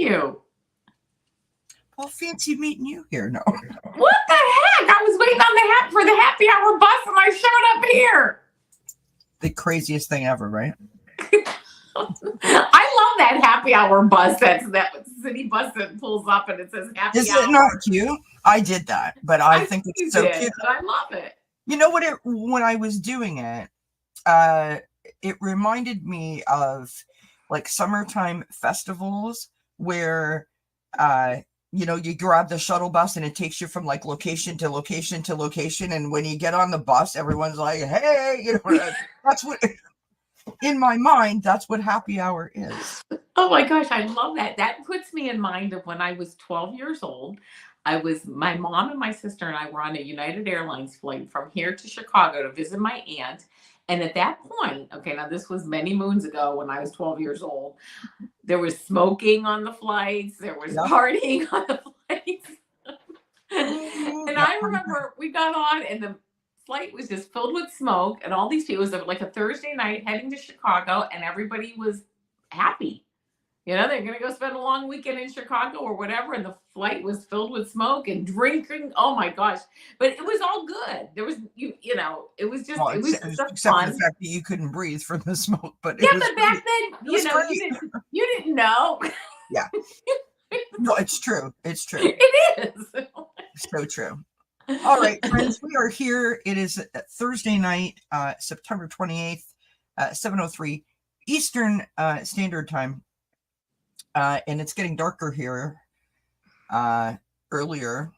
you? Well, fancy meeting you here. No. What the heck? I was waiting on for the happy hour bus, and I showed up here. The craziest thing ever, right? I love that happy hour bus. That city bus that pulls up and it says happy hour. Is it not cute? I did that, but I think it's so cute. I love it. You know what? When I was doing it, it reminded me of like summertime festivals where, you grab the shuttle bus and it takes you from like location to location to location. And when you get on the bus, everyone's like, hey, that's what, in my mind, that's what happy hour is. Oh my gosh, I love that. That puts me in mind of when I was 12 years old. My mom and my sister and I were on a United Airlines flight from here to Chicago to visit my aunt. And at that point, okay, now this was many moons ago when I was 12 years old, there was smoking on the flights. There was partying on the flights. And I remember we got on and the flight was just filled with smoke and all these people. It was like a Thursday night heading to Chicago and everybody was happy. They're going to go spend a long weekend in Chicago or whatever. And the flight was filled with smoke and drinking. Oh my gosh. But it was all good. There was, it was just, it was just except fun. for the fact that you couldn't breathe from the smoke. But but back then, you didn't know. Yeah. No, it's true. It's true. It is. So true. All right, friends, we are here. It is Thursday night, September 28th, 7:03 Eastern Standard Time. And it's getting darker here earlier.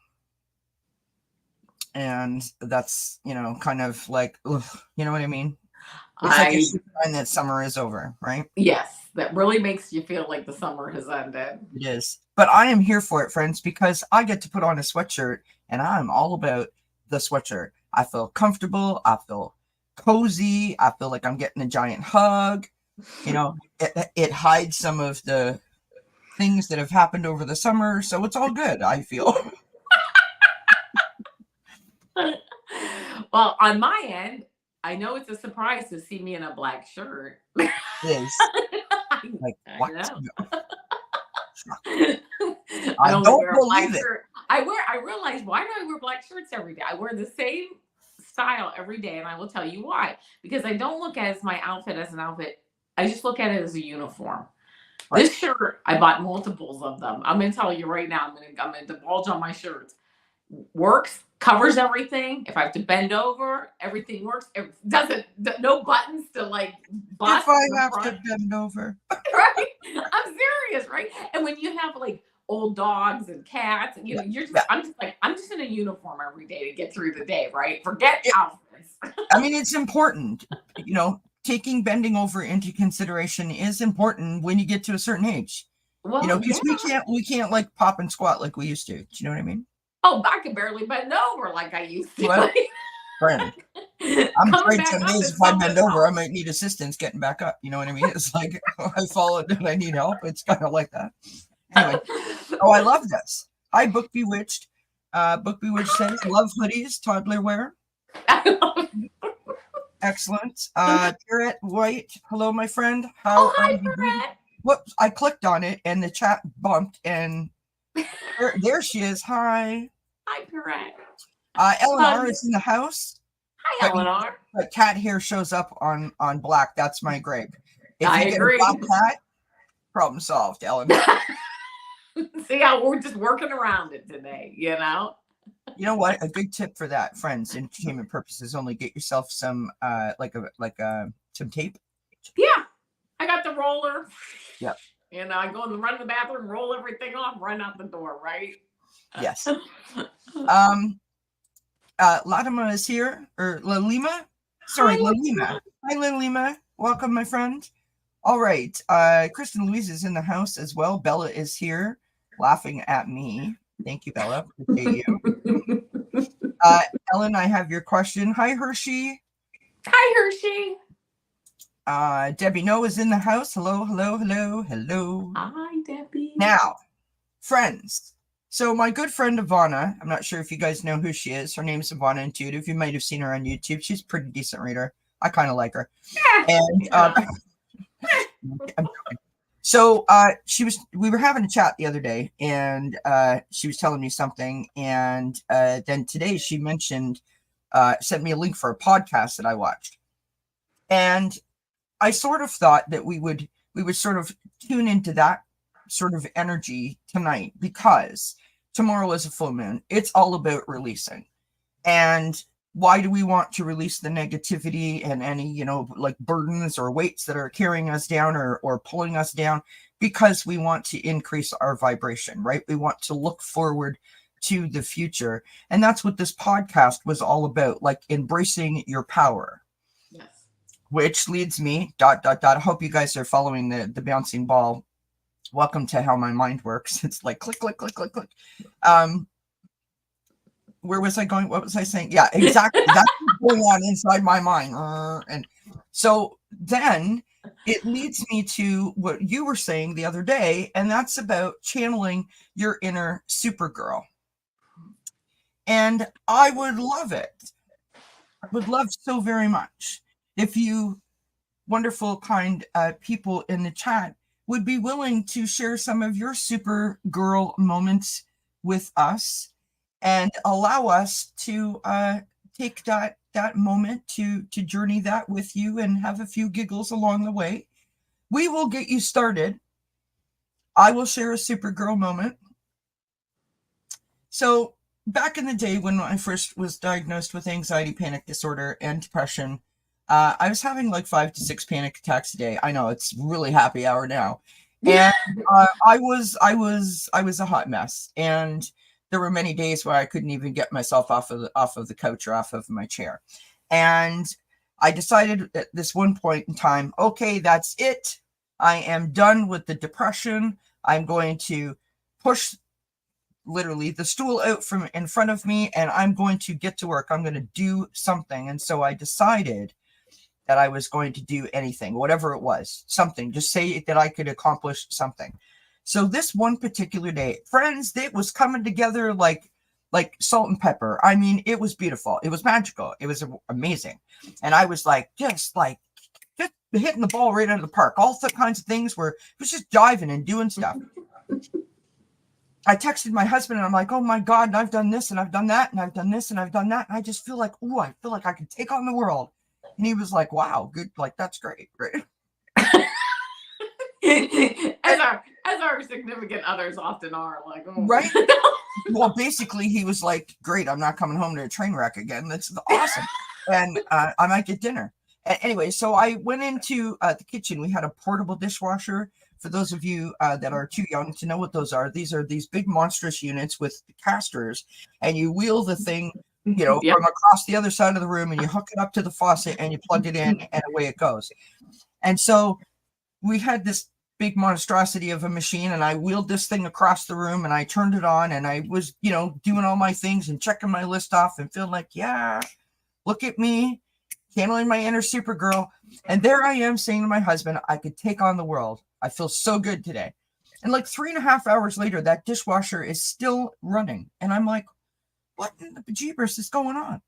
And that's, kind of like, ugh, you know what I mean? It's like a sign that summer is over, right? Yes, that really makes you feel like the summer has ended. It is. But I am here for it, friends, because I get to put on a sweatshirt, and I'm all about the sweatshirt. I feel comfortable. I feel cozy. I feel like I'm getting a giant hug. It hides some of the things that have happened over the summer, so it's all good, I feel. Well, on my end, I know it's a surprise to see me in a black shirt. It is. Like, what? I don't believe it. I realize, why do I wear black shirts every day? I wear the same style every day, and I will tell you why. Because I don't look at my outfit as an outfit. I just look at it as a uniform. Right. This shirt, I bought multiples of them. I'm going to tell you right now, I'm going to divulge on my shirts. Works, covers everything. If I have to bend over, everything works. It doesn't, no buttons to like bust. If I have to bend over. Right? I'm serious, right? And when you have like old dogs and cats, and I'm just in a uniform every day to get through the day, right? Forget outfits. I mean, it's important, taking bending over into consideration is important when you get to a certain age. Well, because we can't like pop and squat like we used to. Do you know what I mean? Oh, I can barely bend over like I used to. Well, friend, I'm afraid some days if I bend over, I might need assistance getting back up. You know what I mean? It's like I fall and I need help. It's kind of like that. Anyway, I love this. Hi, Book Bewitched. Book Bewitched says, love hoodies, toddler wear. Excellent. Garrett White, hello, my friend. Hi, Garrett. Whoops, I clicked on it and the chat bumped, and there she is. Hi. Hi, Garrett. Eleanor is in the house. Hi, Eleanor. But cat hair shows up on black. That's my grape. If I agree. Get a black cat, problem solved, Eleanor. See how we're just working around it today, You know what? A good tip for that, friends, entertainment purposes only, get yourself some some tape. Yeah. I got the roller. Yep. I go and run to the bathroom, roll everything off, run out the door, right? Yes. Latima is here, or Lalima? Sorry, Lalima. Hi, Lalima. Welcome, my friend. All right. Kristen Louise is in the house as well. Bella is here, laughing at me. Thank you, Bella. Appreciate you. Ellen, I have your question. Hi, Hershey. Hi, Hershey. Debbie No is in the house. Hello, hello, hello, hello. Hi, Debbie. Now, friends. So my good friend Avana, I'm not sure if you guys know who she is. Her name is Avana Intuitive. You might have seen her on YouTube. She's a pretty decent reader. I kind of like her. And So we were having a chat the other day, and she was telling me something, and then today she mentioned, sent me a link for a podcast that I watched, and I sort of thought that we would sort of tune into that sort of energy tonight, because tomorrow is a full moon. It's all about releasing. And why do we want to release the negativity and any, like burdens or weights that are carrying us down, or pulling us down? Because we want to increase our vibration, right? We want to look forward to the future. And that's what this podcast was all about, like embracing your power. Yes. Which leads me, dot, dot, dot. I hope you guys are following the bouncing ball. Welcome to how my mind works. It's like click, click, click, click, click. Where was I going? What was I saying? Yeah, exactly. That's what's going on inside my mind. And so then it leads me to what you were saying the other day, and that's about channeling your inner Supergirl. And I would love it. I would love so very much if you wonderful, kind people in the chat would be willing to share some of your Supergirl moments with us, and allow us to take that moment to journey that with you and have a few giggles along the way. We will get you started. I will share a Supergirl moment. So back in the day when I first was diagnosed with anxiety, panic disorder, and depression, I was having like 5 to 6 panic attacks a day. I know it's really happy hour now, and I was a hot mess, and there were many days where I couldn't even get myself off of the couch or off of my chair. And I decided at this one point in time, okay, that's it. I am done with the depression. I'm going to push literally the stool out from in front of me, and I'm going to get to work. I'm going to do something. And so I decided that I was going to do anything, whatever it was, something, just say that I could accomplish something. So this one particular day, friends, it was coming together like salt and pepper. I mean, it was beautiful. It was magical. It was amazing. And I was like, just hitting the ball right out of the park. All the kinds of things where it was just diving and doing stuff. I texted my husband and I'm like, oh my God, and I've done this and I've done that and I've done this and I've done that. And I just feel like, I feel like I can take on the world. And he was like, wow, good. Like, that's great. Right. as our significant others often are, like, oh. Right. Well, basically he was like, great, I'm not coming home to a train wreck again. That's awesome. And I might get dinner. Anyway, so I went into the kitchen. We had a portable dishwasher. For those of you that are too young to know what those are these big monstrous units with casters, and you wheel the thing, yep, from across the other side of the room, and you hook it up to the faucet and you plug it in, and away it goes. And so we had this big monstrosity of a machine, and I wheeled this thing across the room, and I turned it on, and I was, doing all my things and checking my list off and feeling like, yeah, look at me, channeling my inner Supergirl. And there I am saying to my husband, I could take on the world. I feel so good today. And like 3.5 hours later, that dishwasher is still running. And I'm like, what in the bejeebers is going on?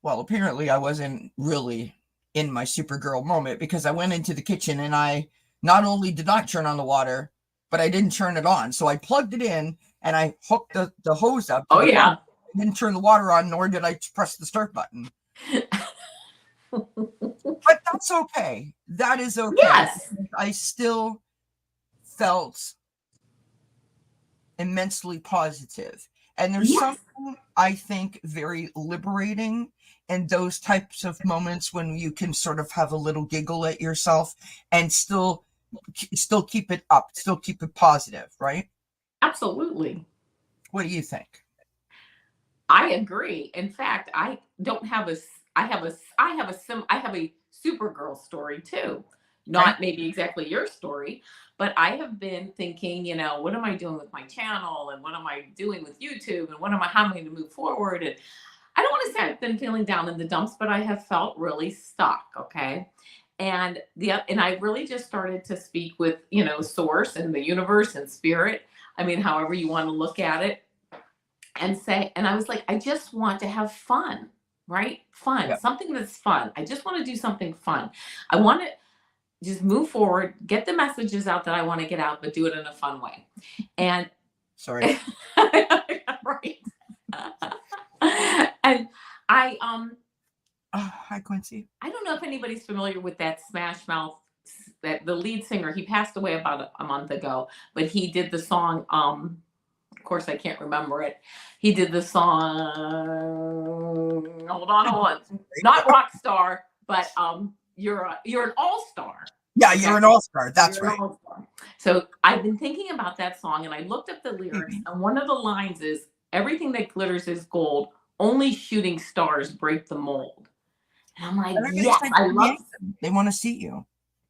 Well, apparently I wasn't really in my Supergirl moment, because I went into the kitchen and I not only did not turn on the water, but I didn't turn it on. So I plugged it in and I hooked the hose up. Oh, yeah. I didn't turn the water on, nor did I press the start button. But that's okay. That is okay. Yes. I still felt immensely positive. And there's something, I think, very liberating in those types of moments when you can sort of have a little giggle at yourself and still keep it up, still keep it positive, right? Absolutely. What do you think? I agree. In fact, I have a Supergirl story too. Not maybe exactly your story, but I have been thinking, what am I doing with my channel, and what am I doing with YouTube, and how am I going to move forward? And I don't want to say I've been feeling down in the dumps, but I have felt really stuck. Okay. And I really just started to speak with, source and the universe and spirit. I mean, however you want to look at it, and I was like, I just want to have fun, right? Fun, something that's fun. I just want to do something fun. I want to just move forward, get the messages out that I want to get out, but do it in a fun way. And Sorry. right. And I Hi, Quincy. I don't know if anybody's familiar with that Smash Mouth, that the lead singer, he passed away about a month ago, but he did the song, of course I can't remember it. He did the song, hold on, not rock star, but you're an all-star. Yeah, you're an all-star. That's You're right. an all-star. So I've been thinking about that song, and I looked up the lyrics, and one of the lines is, everything that glitters is gold, only shooting stars break the mold. And I'm like, yes, I love. They want to see you.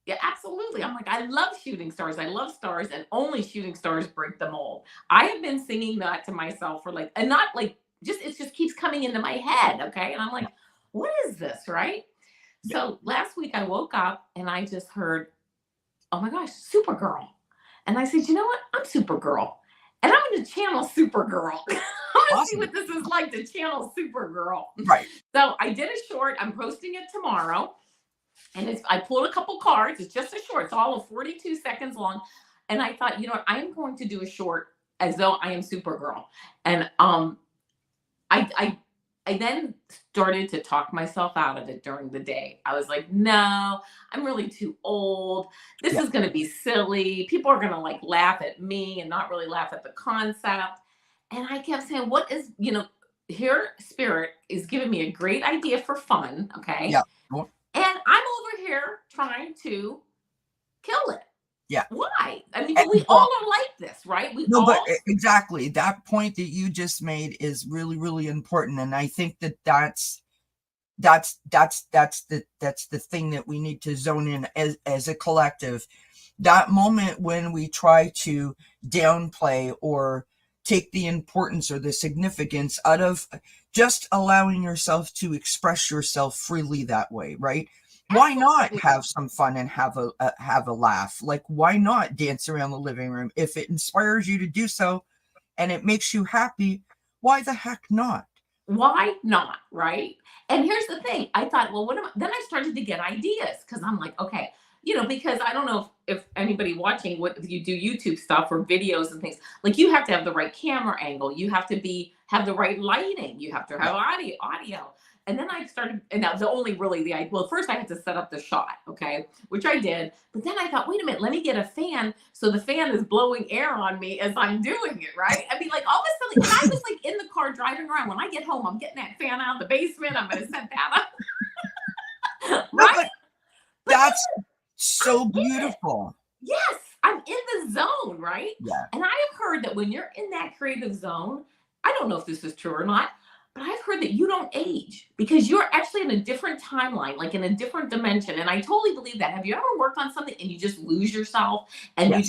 Yeah, absolutely. I'm like, I love shooting stars. I love stars, and only shooting stars break the mold. I have been singing that to myself for like, and not like, just it just keeps coming into my head. Okay. And I'm like, what is this? Right. Yeah. So last week I woke up and I just heard, oh my gosh, Supergirl. And I said, you know what? I'm Supergirl. And I'm going to channel Supergirl. I'm going to see what this is like to channel Supergirl. Right. So I did a short. I'm posting it tomorrow. And I pulled a couple cards. It's just a short. It's all of 42 seconds long. And I thought, you know what? I am going to do a short as though I am Supergirl. And I then started to talk myself out of it during the day. I was like, no, I'm really too old. This is going to be silly. People are going to like laugh at me and not really laugh at the concept. And I kept saying, what is, here Spirit is giving me a great idea for fun. Okay. Yeah. And I'm over here trying to kill it. Yeah. Why? I mean, we all are like this, right? But exactly. That point that you just made is really, really important. And I think that's the thing that we need to zone in as a collective. That moment when we try to downplay or take the importance or the significance out of just allowing yourself to express yourself freely that way, right? Why not have some fun and have a laugh? Like, why not dance around the living room? If it inspires you to do so and it makes you happy, why the heck not? Why not, right? And here's the thing. I thought, well, then I started to get ideas because I'm like, okay, because I don't know if anybody watching, what you do YouTube stuff or videos and things, like you have to have the right camera angle. You have to have the right lighting. You have to have audio. And then I started, and that was well, first I had to set up the shot, okay, which I did. But then I thought, wait a minute, let me get a fan. So the fan is blowing air on me as I'm doing it, right? I mean, like all of a sudden, and I was like in the car driving around. When I get home, I'm getting that fan out of the basement. I'm going to set that up. Right? That's so beautiful. Yes, I'm in the zone, right? Yeah. And I have heard that when you're in that creative zone, I don't know if this is true or not, but I've heard that you don't age because you're actually in a different timeline, like in a different dimension. And I totally believe that. Have you ever worked on something and you just lose yourself and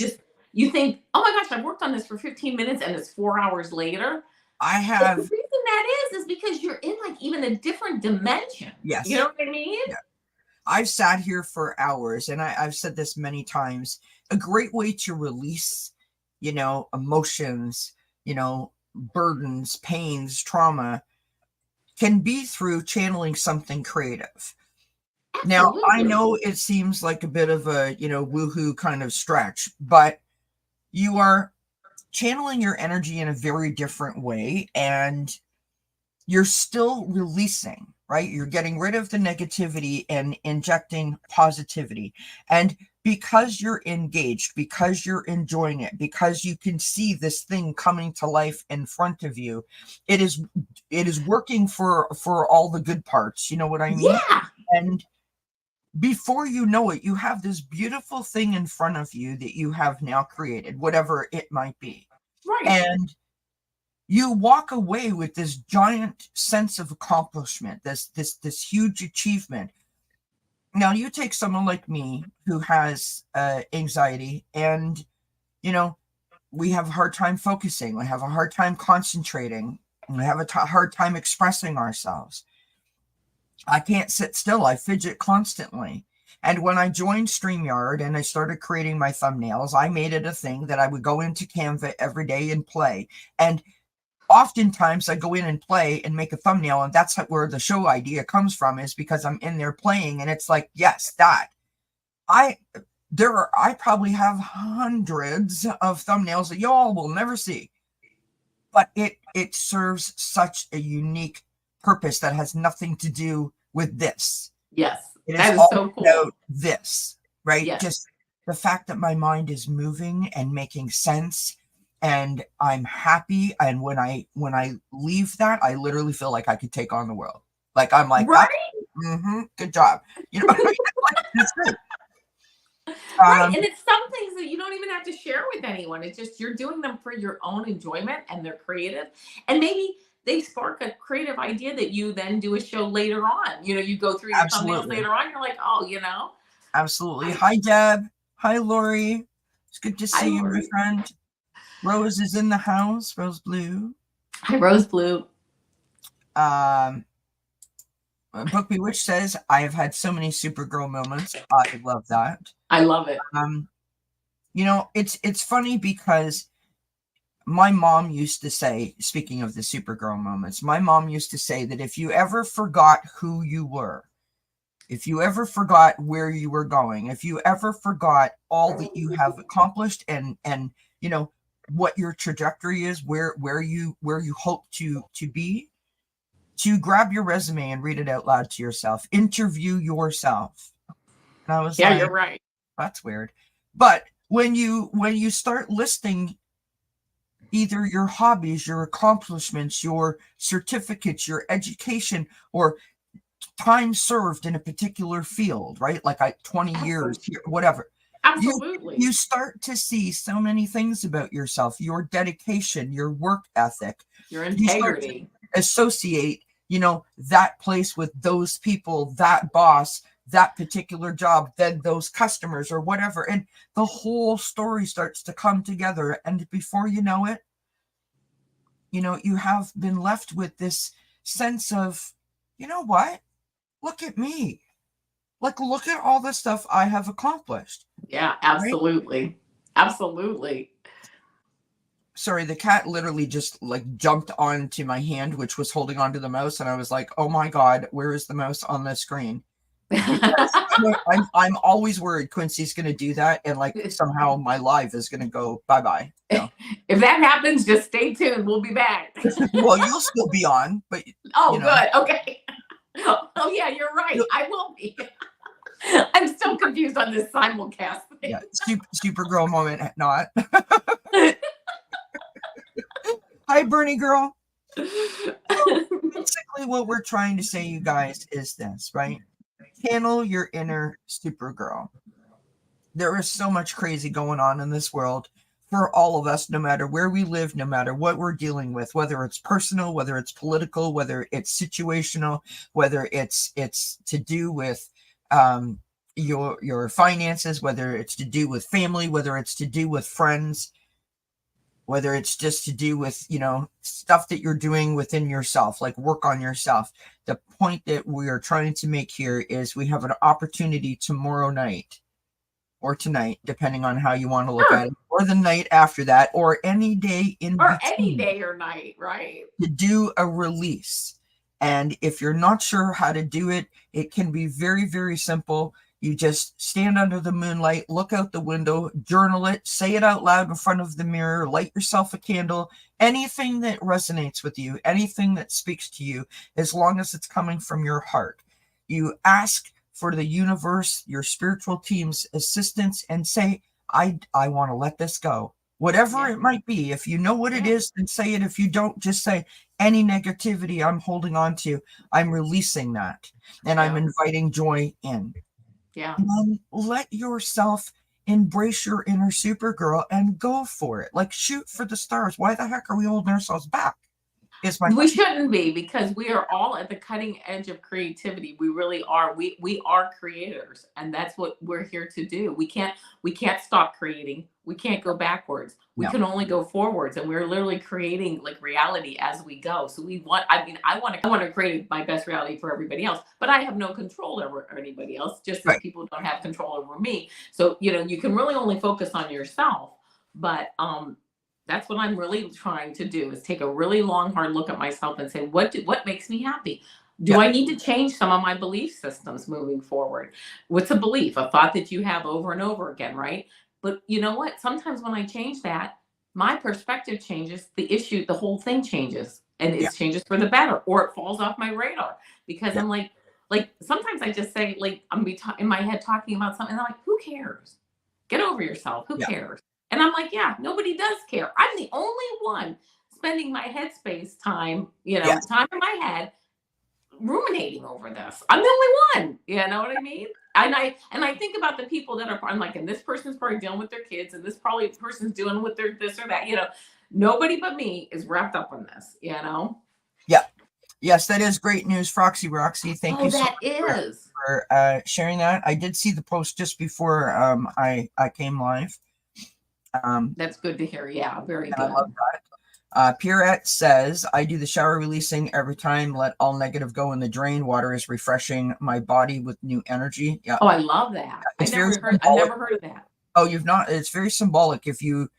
you think, oh my gosh, I've worked on this for 15 minutes and it's 4 hours later? I have. The reason that is because you're in like even a different dimension. Yes. You know what I mean? Yeah. I've sat here for hours and I've said this many times. A great way to release, emotions, burdens, pains, trauma can be through channeling something creative. Absolutely. Now, I know it seems like a bit of a, woohoo kind of stretch, but you are channeling your energy in a very different way and you're still releasing, right? You're getting rid of the negativity and injecting positivity. And because you're engaged, because you're enjoying it, because you can see this thing coming to life in front of you, it is working for all the good parts. You know what I mean? Yeah. And before you know it, you have this beautiful thing in front of you that you have now created, whatever it might be. Right. And you walk away with this giant sense of accomplishment, this huge achievement. Now you take someone like me who has anxiety and, we have a hard time focusing. We have a hard time concentrating. We have a hard time expressing ourselves. I can't sit still. I fidget constantly. And when I joined StreamYard and I started creating my thumbnails, I made it a thing that I would go into Canva every day and play. And oftentimes I go in and play and make a thumbnail, and that's where the show idea comes from, is because I'm in there playing and it's like, yes, that. I I probably have hundreds of thumbnails that y'all will never see, but it serves such a unique purpose that has nothing to do with this. Yes, It is that is all so cool. about this, right? Yes. Just the fact that my mind is moving and making sense, and I'm happy. And when I leave that, I literally feel like I could take on the world. Like I'm like, ah, Right. good job. You know, like, that's it. Right. Um, And it's some things that you don't even have to share with anyone. It's just you're doing them for your own enjoyment and they're creative. And maybe they spark a creative idea that you then do a show later on. You go through your thumbnails absolutely, later on, you're like, oh, absolutely. I Hi, Deb. Hi, Lori. It's good to hi see you, my Lori. friend. Rose is in the house. Rose Blue. Hi Rose Blue. Um, Book Bewitched says, I have had so many Supergirl moments. I love that. I love it. Um, it's funny because my mom used to say, speaking of the Supergirl moments, my mom used to say that if you ever forgot who you were, if you ever forgot where you were going, if you ever forgot all that you have accomplished and what your trajectory is, where you hope to be, to grab your resume and read it out loud to yourself, interview yourself. And I was Yeah, you're like, right. that's weird. But when you start listing either your hobbies, your accomplishments, your certificates, your education, or time served in a particular field, right? Like 20 years Absolutely. here, whatever. You Absolutely. you start to see so many things about yourself, your dedication, your work ethic. Your You start to integrity. associate, that place with those people, that boss, that particular job, then those customers or whatever. And the whole story starts to come together. And before you know it, you have been left with this sense of, you know what? Look at me. Like, look at all the stuff I have accomplished, Yeah, right? absolutely. Absolutely. Sorry, the cat literally just like jumped onto my hand, which was holding onto the mouse, and I was like, "Oh my god, where is the mouse on the screen?" Because I'm always worried Quincy's going to do that, and like somehow my live is going to go bye bye. So, If that happens, just stay tuned. We'll be back. well, you'll still be on, but Oh, you know, good. Okay. Oh, yeah, you're right. you'll- I will be. I'm still confused on this simulcast yeah, thing. Supergirl moment, not. Hi, Bernie girl. So basically, what we're trying to say, you guys, is this, right? Channel your inner Supergirl. There is so much crazy going on in this world for all of us, no matter where we live, no matter what we're dealing with, whether it's personal, whether it's political, whether it's situational, whether it's to do with your finances, whether it's to do with family, whether it's to do with friends, whether it's just to do with stuff that you're doing within yourself, like work on yourself. The point that we are trying to make here is we have an opportunity tomorrow night or tonight, depending on how you want to look at Sure. it, or the night after that, or any day in Or any between, day or night, right? to do a release. And if you're not sure how to do it, it can be very, very simple. You just stand under the moonlight, look out the window, journal it, say it out loud in front of the mirror, light yourself a candle, anything that resonates with you, anything that speaks to you, as long as it's coming from your heart. You ask for the universe, your spiritual team's assistance, and say, I want to let this go. Whatever Yeah. it might be. If you know what it Yeah. is, then say it. If you don't, just say, any negativity I'm holding on to, I'm releasing that. And I'm Yeah. inviting joy in. Yeah. And then let yourself embrace your inner Supergirl and go for it. Like, shoot for the stars. Why the heck are we holding ourselves back? Is my We question. shouldn't be, because we are all at the cutting edge of creativity. We really are. We are creators, and that's what we're here to do. We can't stop creating. We can't go backwards. We No, can only go forwards, and we're literally creating like reality as we go. So I want to create my best reality for everybody else, but I have no control over anybody else, just as right. people don't have control over me. So, you can really only focus on yourself. But that's what I'm really trying to do, is take a really long, hard look at myself and say, what makes me happy? Do I need to change some of my belief systems moving forward? What's a belief? A thought that you have over and over again, right? But you know what? Sometimes when I change that, my perspective changes, the issue, the whole thing changes, and Yeah. it changes for the better, or it falls off my radar because Yeah. I'm like sometimes I just say, like, in my head talking about something, and I'm like, who cares? Get over yourself. Who Yeah. cares? And I'm like, yeah, nobody does care. I'm the only one spending my headspace time, Yes. time in my head ruminating over this. I'm the only one. You know what I mean? And I think about the people that are, I'm like, and this person's probably dealing with their kids, and this probably person's doing with their this or that. Nobody but me is wrapped up in this. Yeah. Yes, that is great news, Foxy Roxy. Thank you so That much is. for sharing that. I did see the post just before I came live. That's good to hear. Yeah, very And good. I love that. Pierrette says, I do the shower releasing every time. Let all negative go in the drain. Water is refreshing my body with new energy. Yeah. Oh, I love that. It's I very never symbolic. heard of that. Oh, you've not? It's very symbolic. If you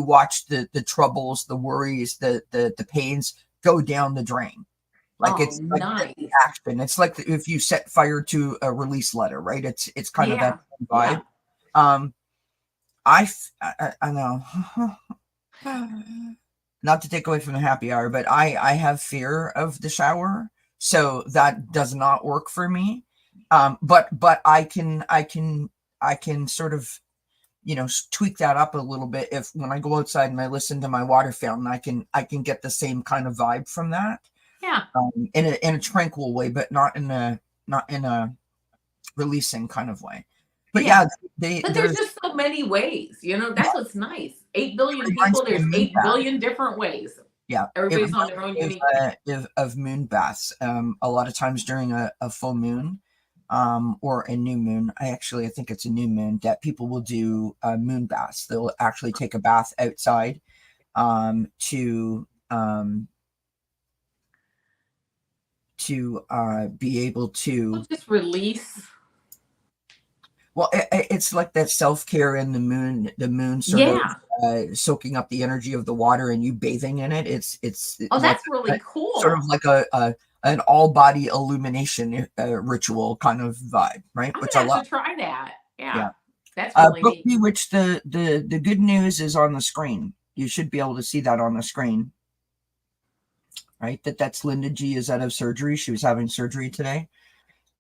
watch the troubles, the worries, the pains go down the drain. Like it's like nice. action. It's like if you set fire to a release letter, right? It's kind of that vibe. Yeah. I know. Not to take away from the happy hour, but I have fear of the shower, so that does not work for me. But I can sort of tweak that up a little bit if when I go outside and I listen to my water fountain, I can get the same kind of vibe from that. Yeah. In a tranquil way, but not in a releasing kind of way. But but there's just so many ways, that's what's nice. 8 billion people, there's 8 billion different ways. Yeah. Everybody's on their own unique of moon baths. A lot of times during a full moon, or a new moon. I think it's a new moon that people will do moon baths. They'll actually take a bath outside to be able to just release. Well, it's like that self-care in the moon sort of soaking up the energy of the water and you bathing in it. It's that's really cool. Sort of like an all-body illumination ritual kind of vibe, right? Which I love. To try that. Yeah. That's really Book neat. Bewitched, the good news is on the screen. You should be able to see that on the screen. Right? That's Linda G is out of surgery. She was having surgery today.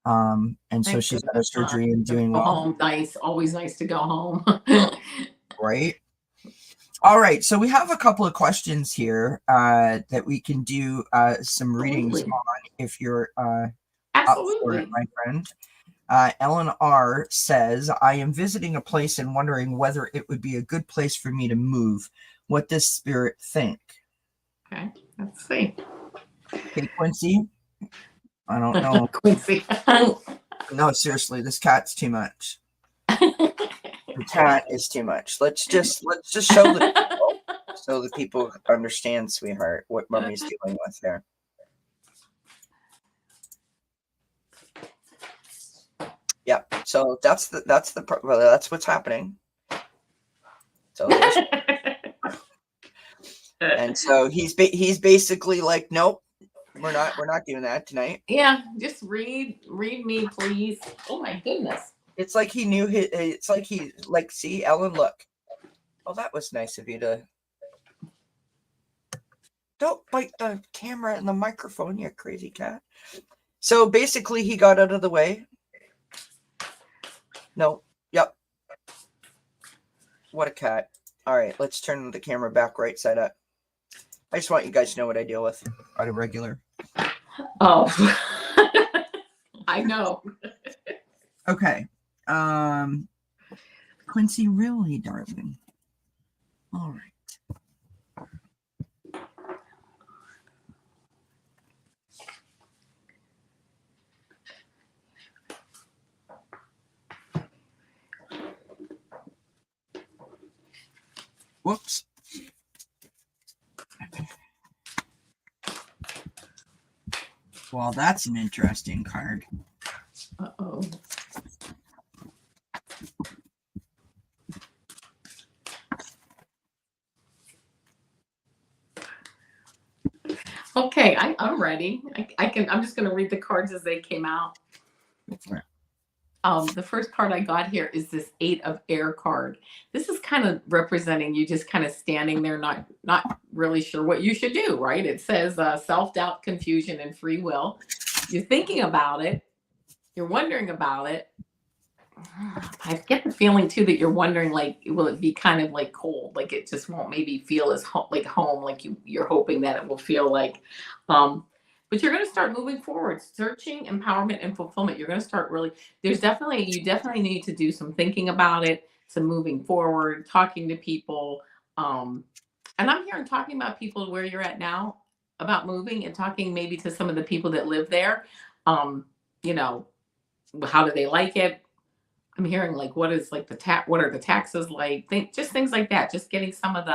And so she's out of surgery and doing well. Home. Nice. Always nice to go home. Right. All right. So we have a couple of questions here that we can do some readings on if you're up for it, my friend. Ellen R. says, I am visiting a place and wondering whether it would be a good place for me to move. What does Spirit think? Okay. Let's see. Hey, Quincy. I don't know. Quincy. No, seriously, this cat's too much. The cat is too much. Let's just show the people so the people understand, sweetheart, what Mummy's dealing with here. Yeah. So that's what's happening. So and so he's basically like, nope. We're not doing that tonight. Yeah, just read me, please. Oh my goodness. It's like he knew it's like see, Ellen, look. Oh, that was nice of you to. Don't bite the camera and the microphone, you crazy cat. So basically he got out of the way. No. Yep. What a cat. All right, let's turn the camera back right side up. I just want you guys to know what I deal with on a regular. Oh, I know. Okay. Quincy, really, darling. All right. Whoops. Well, that's an interesting card. Uh-oh. Okay, I'm ready. I'm just going to read the cards as they came out. The first card I got here is this 8 of Air card. This is kind of representing you just kind of standing there, not really sure what you should do, right? It says self-doubt, confusion, and free will. You're thinking about it. You're wondering about it. I get the feeling too that you're wondering, like, will it be kind of like cold, like it just won't maybe feel as like home, like you're hoping that it will feel like. But you're going to start moving forward, searching empowerment and fulfillment. You're going to start really. You definitely need to do some thinking about it, some moving forward, talking to people. And I'm hearing talking about people where you're at now about moving and talking maybe to some of the people that live there. Um, you know, how do they like it? I'm hearing like what is like what are the taxes like? Just things like that. Just getting some of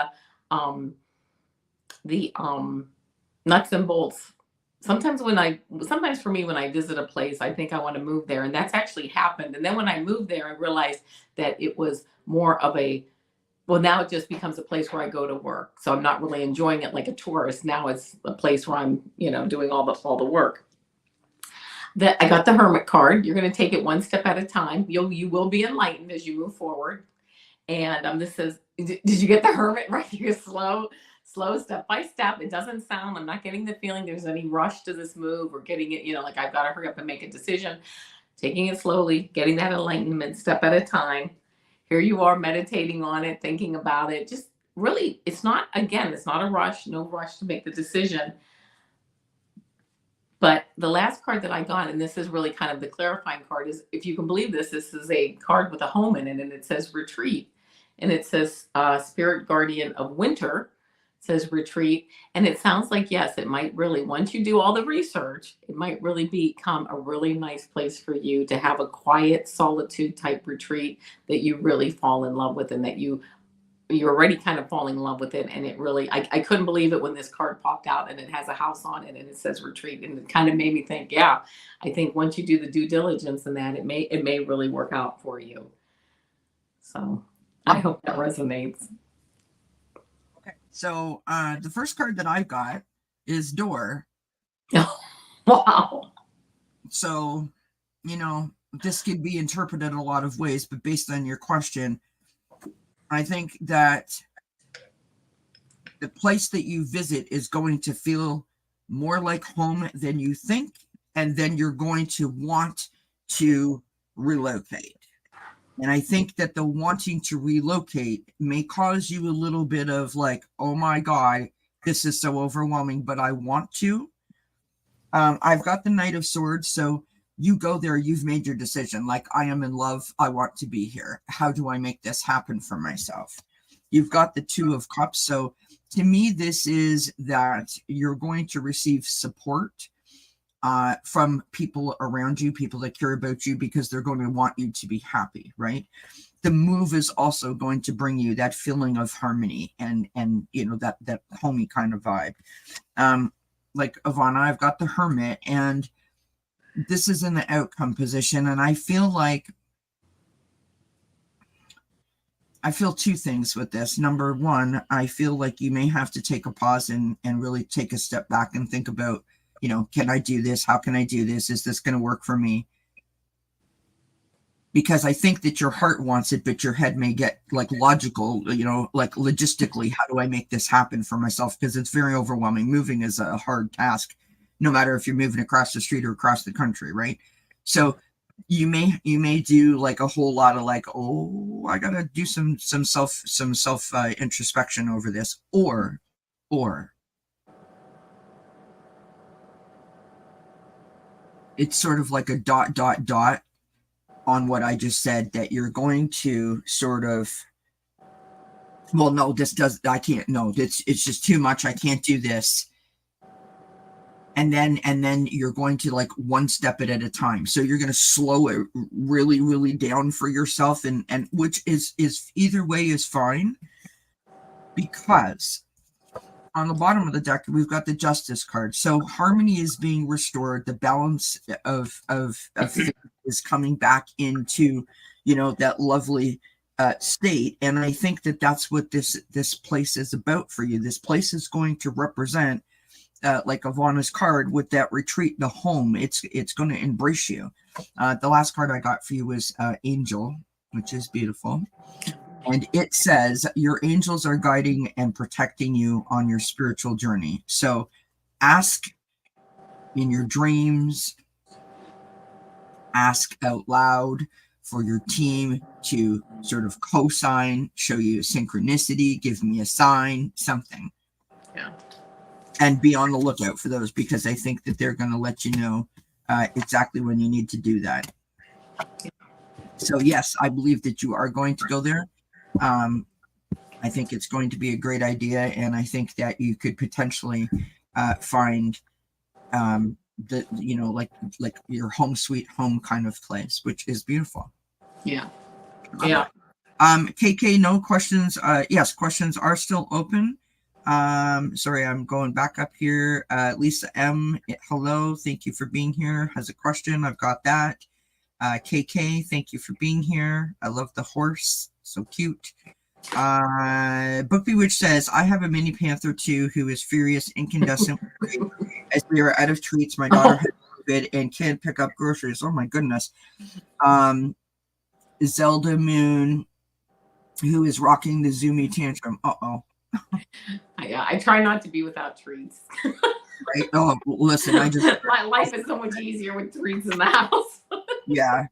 um the nuts and bolts. Sometimes for me when I visit a place, I think I want to move there, and that's actually happened. And then when I moved there, I realized that it was more of a well, now it just becomes a place where I go to work. So I'm not really enjoying it like a tourist. Now it's a place where I'm, doing all the work. That I got the hermit card. You're going to take it one step at a time. You will be enlightened as you move forward. And this says, did you get the hermit right? You're slow, step by step. It doesn't sound. I'm not getting the feeling there's any rush to this move or getting it. Like I've got to hurry up and make a decision. Taking it slowly, getting that enlightenment step at a time. Here you are meditating on it, thinking about it. Just really, it's not a rush. No rush to make the decision. But the last card that I got, and this is really kind of the clarifying card, is if you can believe this is a card with a home in it, and it says retreat. And it says spirit guardian of winter. It says retreat. And it sounds like, yes, it might really, once you do all the research, it might really become a really nice place for you to have a quiet solitude type retreat that you really fall in love with, and that you're already kind of falling in love with it. And it really, I couldn't believe it when this card popped out and it has a house on it and it says retreat. And it kind of made me think, yeah, I think once you do the due diligence and that, it may really work out for you. So I hope that resonates. Okay. So the first card that I got is door. Wow. So, this could be interpreted a lot of ways, but based on your question, I think that the place that you visit is going to feel more like home than you think, and then you're going to want to relocate. And I think that the wanting to relocate may cause you a little bit of like, oh my God, this is so overwhelming, but I want to. I've got the Knight of Swords, so you go there, you've made your decision. Like, I am in love, I want to be here. How do I make this happen for myself? You've got the Two of Cups. So to me, this is that you're going to receive support from people around you, people that care about you, because they're going to want you to be happy, right? The move is also going to bring you that feeling of harmony and that homey kind of vibe. Like Avana, I've got the Hermit, and this is in the outcome position, and I feel two things with this. Number one, I feel like you may have to take a pause and really take a step back and think about, can I do this? How can I do this? Is this going to work for me? Because I think that your heart wants it, but your head may get like logical, like logistically, how do I make this happen for myself? Because it's very overwhelming. Moving is a hard task, no matter if you're moving across the street or across the country, right? So you may do like a whole lot of like, oh, I gotta do some self introspection over this, or it's sort of like a ... on what I just said, that you're going to sort of, well, no, I can't, no, it's just too much. I can't do this. And then you're going to like one step at a time. So you're going to slow it really, really down for yourself. And which is either way is fine, because on the bottom of the deck, we've got the Justice card. So harmony is being restored. The balance of is coming back into, that lovely state. And I think that that's what this place is about for you. This place is going to represent like Avana's card with that retreat, the home. It's going to embrace you. The last card I got for you was Angel, which is beautiful. And it says your angels are guiding and protecting you on your spiritual journey. So ask in your dreams, ask out loud for your team to sort of co-sign, show you synchronicity, give me a sign, something. Yeah. And be on the lookout for those, because I think that they're going to let you know exactly when you need to do that. So yes, I believe that you are going to go there. I think it's going to be a great idea, and I think that you could potentially find the like your home sweet home kind of place, which is beautiful. Yeah. Yeah. KK, no questions. Yes, questions are still open. Sorry, I'm going back up here. Lisa M, hello, thank you for being here. Has a question. I've got that. KK, thank you for being here. I love the horse, so cute. Book Bewitched says, I have a mini panther too who is furious, incandescent as we are out of treats. My daughter has COVID and can't pick up groceries. Oh my goodness. Zelda Moon, who is rocking the Zoomy tantrum. I try not to be without treats. Right? Oh, listen, my life is so much easier with treats in the house. Yeah.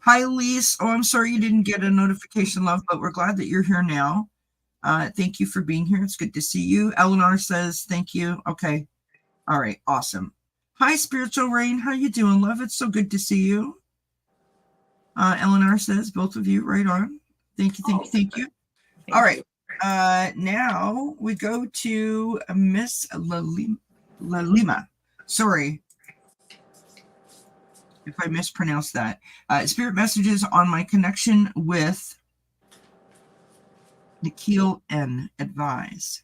Hi, Lise. Oh, I'm sorry you didn't get a notification, love, but we're glad that you're here now. Thank you for being here. It's good to see you. Eleanor says thank you. Okay. All right. Awesome. Hi, Spiritual Rain. How you doing, love? It's so good to see you. Eleanor says both of you. Right on. Thank you. All right. Now we go to Miss Lalima. Sorry if I mispronounced that. Spirit messages on my connection with Nikhil N. Advise.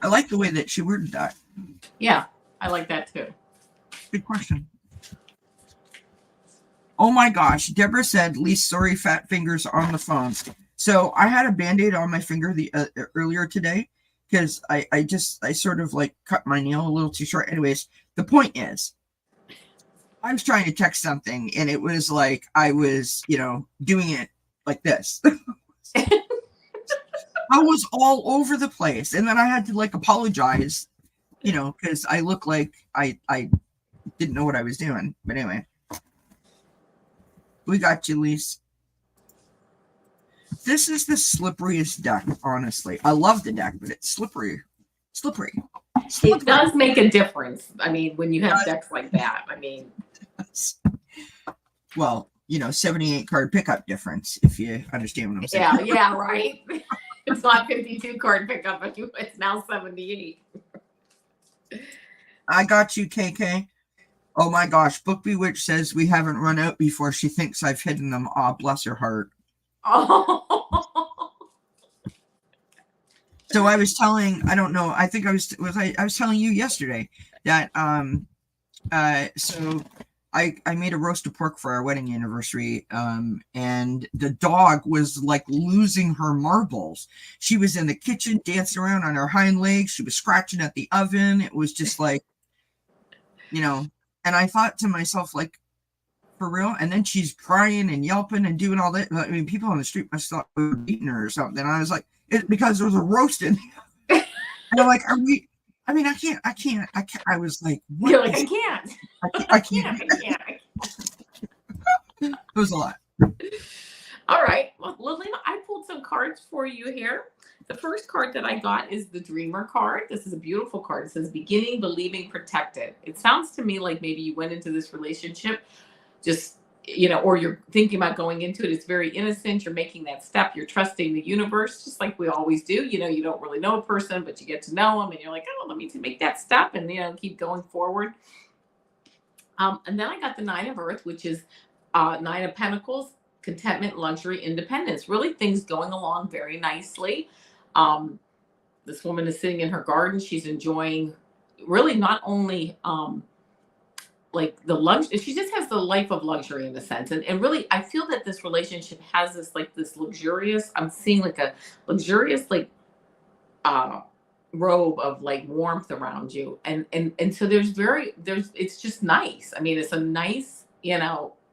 I like the way that she worded that. Yeah, I like that too. Good question. Oh my gosh. Deborah said, least sorry, fat fingers on the phone. So I had a Band-Aid on my finger earlier today because I sort of like cut my nail a little too short. Anyways, the point is, I was trying to text something and it was like I was, doing it like this. I was all over the place. And then I had to like apologize, because I look like I didn't know what I was doing. But anyway, we got you, Lise. This is the slipperiest deck, honestly. I love the deck, but it's slippery. It does make a difference. I mean, when you have decks like that, well, 78 card pickup difference, if you understand what I'm saying. Yeah, right. It's not 52 card pickup, it's now 78. I got you, KK. Oh my gosh, Book Bewitched says we haven't run out before she thinks I've hidden them. Oh, bless her heart. Oh. So I was telling, I don't know, I think I was telling you yesterday that so I made a roast of pork for our wedding anniversary, and the dog was like losing her marbles. She was in the kitchen dancing around on her hind legs. She was scratching at the oven. It was just like, and I thought to myself, like, for real? And then she's crying and yelping and doing all that. I mean, people on the street must have thought we were beating her or something. And I was like, it's because there was a roast in there. And I'm like, are we? I mean, I can't. I was like, what? You're like, I can't. I can't. It was a lot. All right. Well, Lilina, I pulled some cards for you here. The first card that I got is the Dreamer card. This is a beautiful card. It says, beginning, believing, protected. It sounds to me like maybe you went into this relationship just, or you're thinking about going into it. It's very innocent. You're making that step. You're trusting the universe, just like we always do. You don't really know a person, but you get to know them and you're like, oh, let me make that step and, keep going forward. And then I got the Nine of Earth, which is Nine of Pentacles, contentment, luxury, independence, really things going along very nicely. This woman is sitting in her garden. She's enjoying really not only like the luxury, she just has the life of luxury in a sense. And really, I feel that this relationship has this luxurious, I'm seeing like a luxurious, like robe of like warmth around you, and so there's it's just nice. I mean, it's a nice,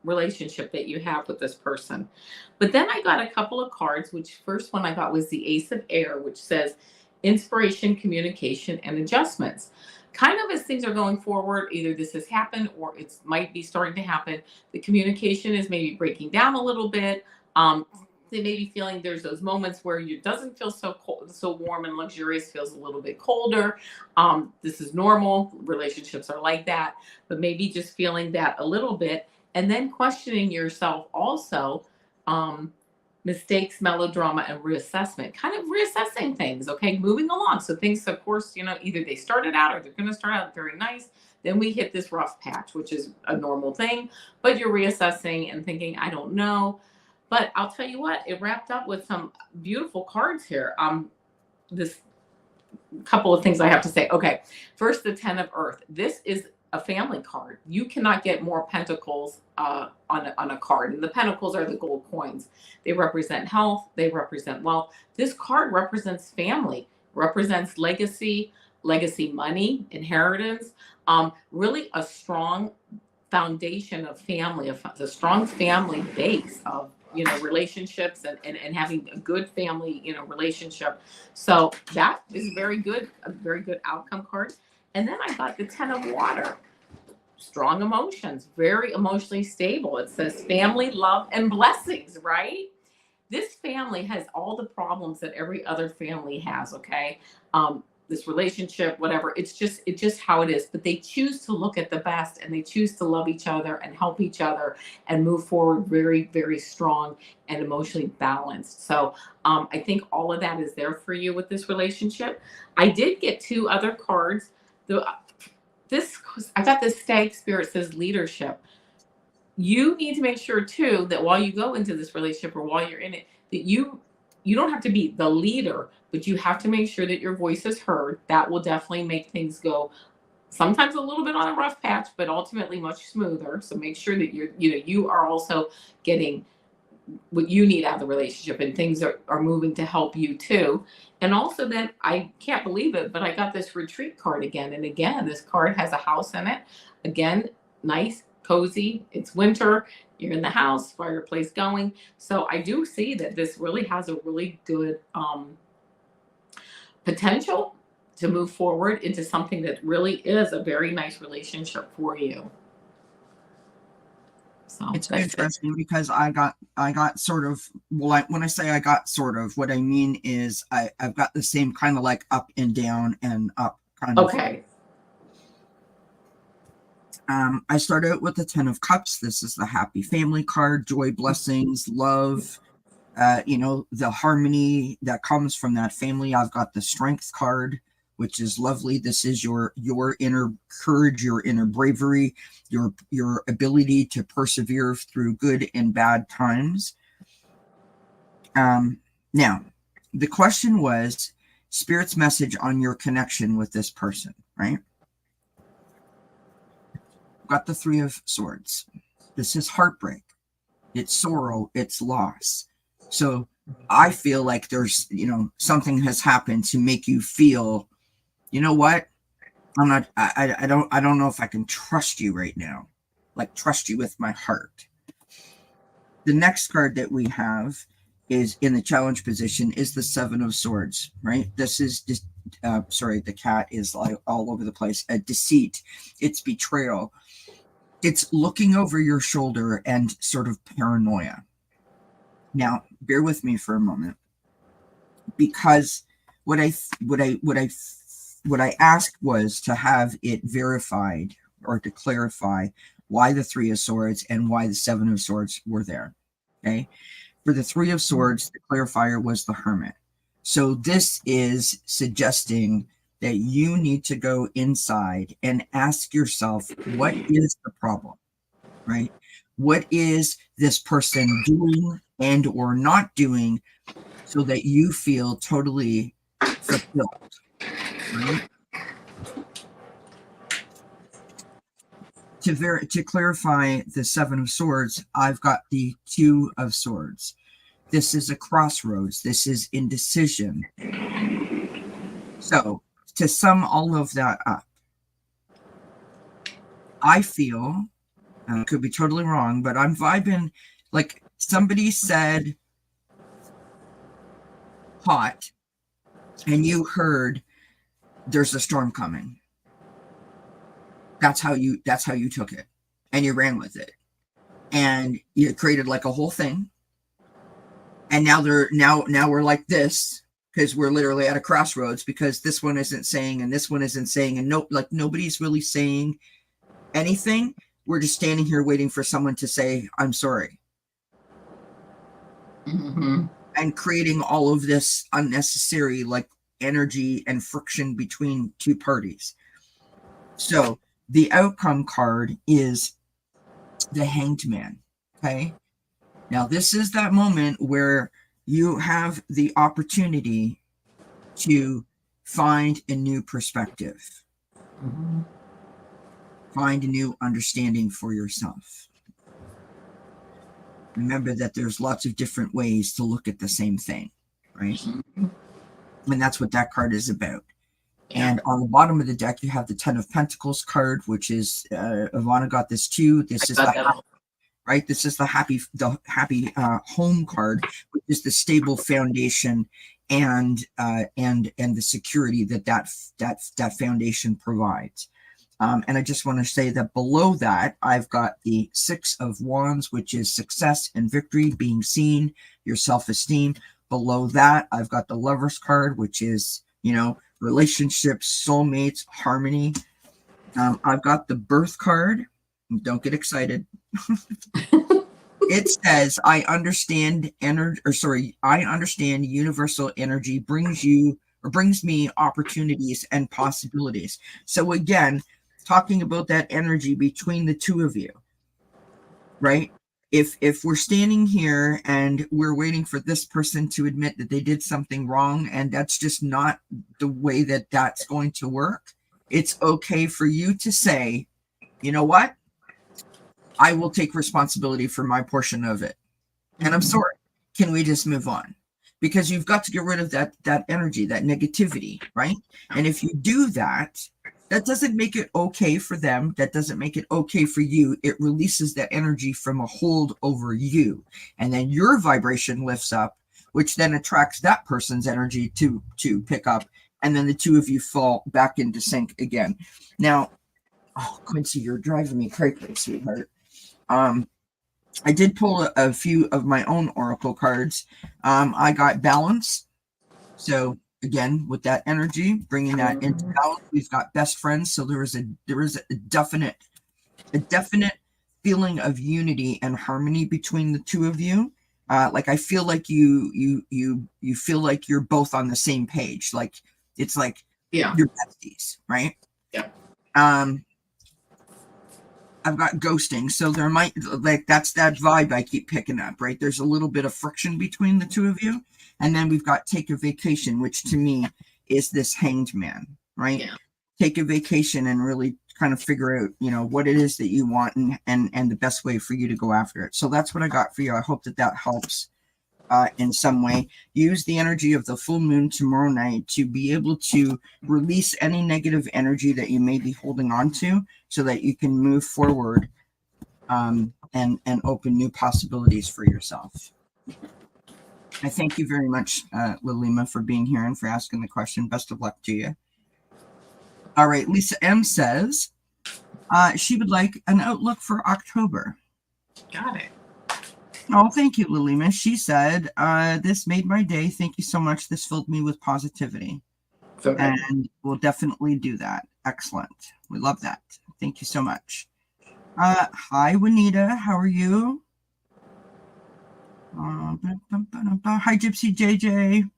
relationship that you have with this person. But then I got a couple of cards, which first one I got was the Ace of Air, which says inspiration, communication, and adjustments. Kind of as things are going forward, either this has happened or it might be starting to happen. The communication is maybe breaking down a little bit. They may be feeling there's those moments where it doesn't feel so cold, so warm and luxurious, feels a little bit colder. This is normal. Relationships are like that, but maybe just feeling that a little bit, and then questioning yourself also. Um, Mistakes, melodrama, and reassessment. Kind of reassessing things. Okay, moving along. So things, of course, either they started out or they're going to start out very nice. Then we hit this rough patch, which is a normal thing, but you're reassessing and thinking, I don't know. But I'll tell you what, it wrapped up with some beautiful cards here. This couple of things I have to say. Okay, first, the Ten of Earth. This is a family card. You cannot get more pentacles on a card. And the pentacles are the gold coins. They represent health. They represent wealth. This card represents family, represents legacy, legacy money, inheritance. Really a strong foundation of family, a strong family base of relationships, and having a good family relationship. So that is a very good outcome card. And then I got the Ten of Water. Strong emotions, very emotionally stable. It says family, love, and blessings, right? This family has all the problems that every other family has, okay? This relationship, whatever, it's just how it is. But they choose to look at the best, and they choose to love each other and help each other and move forward very, very strong and emotionally balanced. So I think all of that is there for you with this relationship. I did get two other cards. The this I got this Stag Spirit, says leadership. You need to make sure too that while you go into this relationship or while you're in it, that you don't have to be the leader, but you have to make sure that your voice is heard. That will definitely make things go sometimes a little bit on a rough patch, but ultimately much smoother. So make sure that you are also getting what you need out of the relationship, and things are moving to help you too. And also, then I can't believe it, but I got this retreat card again. And again, this card has a house in it. Again, nice, cozy. It's winter. You're in the house, fireplace going. So I do see that this really has a really good potential to move forward into something that really is a very nice relationship for you. So it's interesting because I got sort of, well, when I say I got sort of, what I mean is I've got the same kind of like up and down and up kind of. Okay. I start out with the Ten of Cups. This is the happy family card, joy, blessings, love, the harmony that comes from that family. I've got the Strength card, which is lovely. This is your inner courage, your inner bravery, your ability to persevere through good and bad times. Now, the question was Spirit's message on your connection with this person, right? Got the Three of Swords. This is heartbreak. It's sorrow. It's loss. So I feel like there's, something has happened to make you feel, you know what? I don't know if I can trust you right now. Like trust you with my heart. The next card that we have is in the challenge position is the Seven of Swords, right? This is just, the cat is like all over the place. Deceit. It's betrayal. It's looking over your shoulder and sort of paranoia. Now, bear with me for a moment, because what I asked was to have it verified or to clarify why the Three of Swords and why the Seven of Swords were there. Okay. For the Three of Swords, the clarifier was the Hermit. So this is suggesting that you need to go inside and ask yourself, what is the problem, right? What is this person doing and or not doing so that you feel totally fulfilled, right? To clarify the Seven of Swords, I've got the Two of Swords. This is a crossroads. This is indecision. So to sum all of that up, I feel, and I could be totally wrong, but I'm vibing like somebody said hot, and you heard there's a storm coming. That's how you took it, and you ran with it, and you created like a whole thing. And now we're like this, because we're literally at a crossroads, because this one isn't saying and this one isn't saying, and nobody's really saying anything. We're just standing here waiting for someone to say I'm sorry. Mm-hmm. And creating all of this unnecessary like energy and friction between two parties. So the outcome card is the Hanged Man. Okay. Now this is that moment where you have the opportunity to find a new perspective, Mm-hmm. find a new understanding for yourself. Remember that there's lots of different ways to look at the same thing, right? Mm-hmm. And that's what that card is about. Yeah. And on the bottom of the deck, you have the Ten of Pentacles card, which is Avana got this too. This is the right. This is the happy home card, which is the stable foundation and the security that foundation provides. And I just want to say that below that, I've got the Six of Wands, which is success and victory, being seen, your self-esteem. Below that, I've got the Lover's card, which is, relationships, soulmates, harmony. I've got the Birth card. Don't get excited. It says, I understand universal energy brings me opportunities and possibilities. So again, talking about that energy between the two of you, right? If we're standing here and we're waiting for this person to admit that they did something wrong, and that's just not the way that's going to work, it's okay for you to say, you know what? I will take responsibility for my portion of it. And I'm sorry. Can we just move on? Because you've got to get rid of that energy, that negativity, right? And if you do that, that doesn't make it okay for them. That doesn't make it okay for you. It releases that energy from a hold over you. And then your vibration lifts up, which then attracts that person's energy to pick up. And then the two of you fall back into sync again. Now, Quincy, you're driving me crazy, sweetheart. I did pull a few of my own oracle cards. I got balance. So again, with that energy, bringing that into balance, we've got best friends. So there is a definite feeling of unity and harmony between the two of you. Like I feel like you feel like you're both on the same page. Like it's like you're besties, right? Yeah. I've got ghosting, so there might that's that vibe I keep picking up, right? There's a little bit of friction between the two of you, and then we've got take a vacation, which to me is this Hanged Man, right? Yeah. Take a vacation and really kind of figure out, what it is that you want and the best way for you to go after it. So that's what I got for you. I hope that helps in some way. Use the energy of the full moon tomorrow night to be able to release any negative energy that you may be holding on to, so that you can move forward and open new possibilities for yourself. I thank you very much, Lilima, for being here and for asking the question. Best of luck to you. All right, Lisa M says she would like an outlook for October. Got it. Oh, thank you, Lilima. She said, this made my day. Thank you so much. This filled me with positivity. Okay. And we'll definitely do that. Excellent. We love that. Thank you so much. Hi, Juanita. How are you? Hi, Gypsy JJ.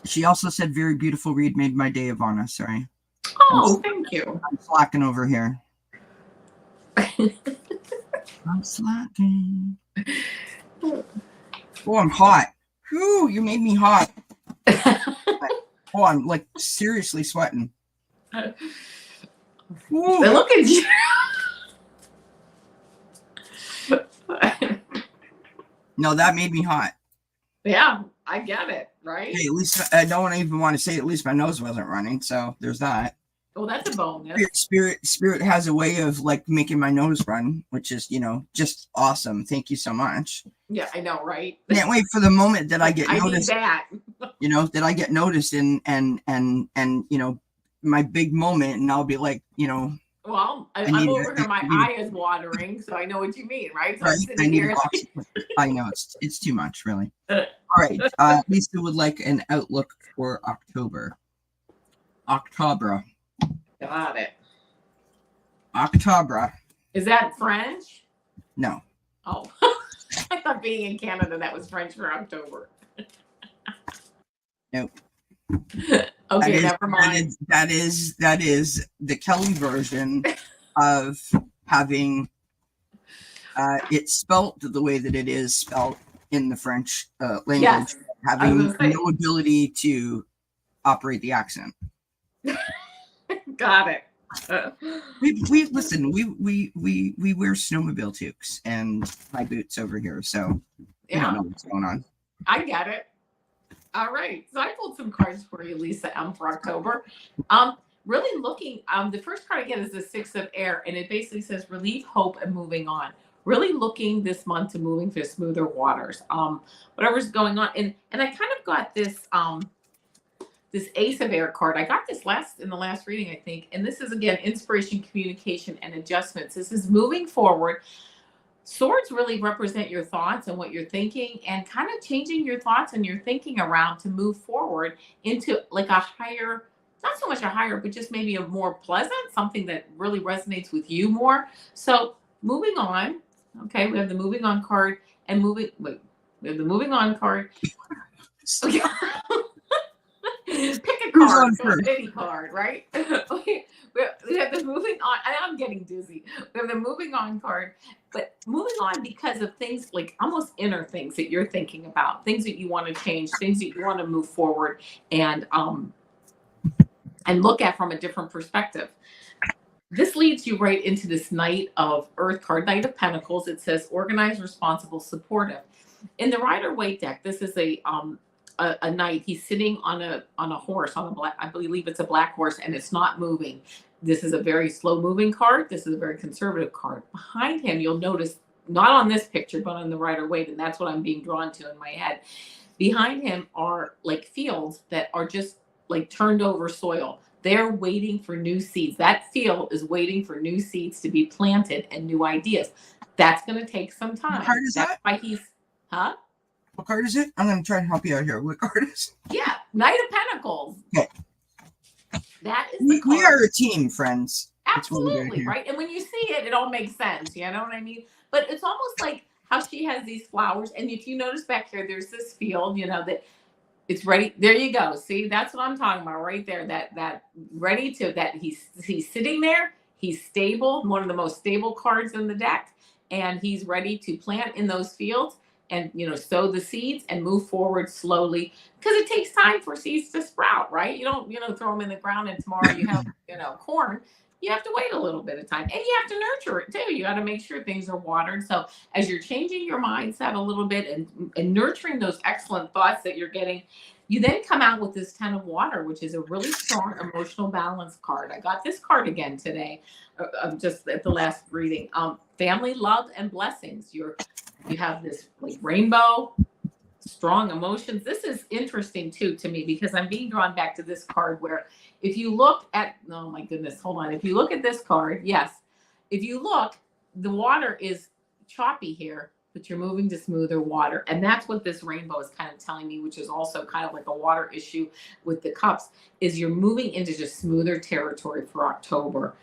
She also said, very beautiful read, made my day, Avana. Sorry. Oh, thank you. I'm slacking over here. I'm slacking. Oh, I'm hot. Whew, you made me hot. Oh, I'm like seriously sweating. Look at you. No, that made me hot. Yeah, I get it. right? Hey, at least I don't even want to say at least my nose wasn't running. So there's that. Well, that's a bonus. Spirit has a way of like making my nose run, which is, just awesome. Thank you so much. Yeah, I know, right? Can't wait for the moment that I get I need noticed, that. that I get noticed and my big moment, and I'll be like, Well, I I'm need over here. My I need eye is watering, so I know what you mean, right? So right, I'm I sitting need a here. box. I know it's too much, really. Like, All right, Lisa would like an outlook for October. October. got it. October. Is that French? No. Oh, I thought being in Canada that was French for October. Nope. Okay, never mind. That is the Kelly version of having it spelt the way that it is spelt in the French language, Yes, I was having gonna say. no ability to operate the accent. Got it. We listen. We wear snowmobile toques and high boots over here, so we don't Yeah, know what's going on. I get it. All right. So I pulled some cards for you, Lisa M, for October. Really looking, the first card again is the Six of Air, and it basically says relief, hope, and moving on. Really looking this month to moving to smoother waters. Whatever's going on. And I kind of got this Ace of Air card. I got this in the last reading, I think. And this is again inspiration, communication, and adjustments. This is moving forward. Swords really represent your thoughts and what you're thinking, and kind of changing your thoughts and your thinking around to move forward into like a higher, not so much a higher, but just maybe a more pleasant, something that really resonates with you more. So moving on. Okay, we have the moving on card and moving. Wait, we have the moving on card. Okay. Pick a Who's card, on so first? any card, right? We have the moving on. I'm getting dizzy. We have the moving on card, but moving on because of things like almost inner things that you're thinking about, things that you want to change, things that you want to move forward and look at from a different perspective. This leads you right into this Knight of Earth card, Knight of Pentacles. It says organized, responsible, supportive. In the Rider-Waite deck, this is a knight. He's sitting on a horse, on a black, I believe it's a black horse, and it's not moving. This is a very slow moving card. This is a very conservative card. Behind him, you'll notice, not on this picture, but on the Rider-Waite, and that's what I'm being drawn to in my head. Behind him are like fields that are just like turned over soil. They're waiting for new seeds. That field is waiting for new seeds to be planted and new ideas. That's going to take some time. What card is That's that? why he's, huh? What card is it? I'm going to try and help you out here. What card is it? Yeah, Knight of Pentacles. Okay. That is the card. We are a team, friends. Absolutely, right? And when you see it, it all makes sense. You know what I mean? But it's almost like how she has these flowers. And if you notice back here, there's this field, that it's ready. There you go. See, that's what I'm talking about right there. That ready to, that he's sitting there. He's stable, one of the most stable cards in the deck. And he's ready to plant in those fields and, sow the seeds and move forward slowly, because it takes time for seeds to sprout, right? You don't, throw them in the ground and tomorrow you have, corn. You have to wait a little bit of time, and you have to nurture it too. You got to make sure things are watered. So as you're changing your mindset a little bit and nurturing those excellent thoughts that you're getting, you then come out with this 10 of water, which is a really strong emotional balance card. I got this card again today, just at the last reading. Family, love, and blessings. You have this like rainbow, strong emotions. This is interesting too to me, because I'm being drawn back to this card where if you look at, oh my goodness, hold on. If you look at this card, yes. If you look, the water is choppy here, but you're moving to smoother water. And that's what this rainbow is kind of telling me, which is also kind of like a water issue with the cups, is you're moving into just smoother territory for October.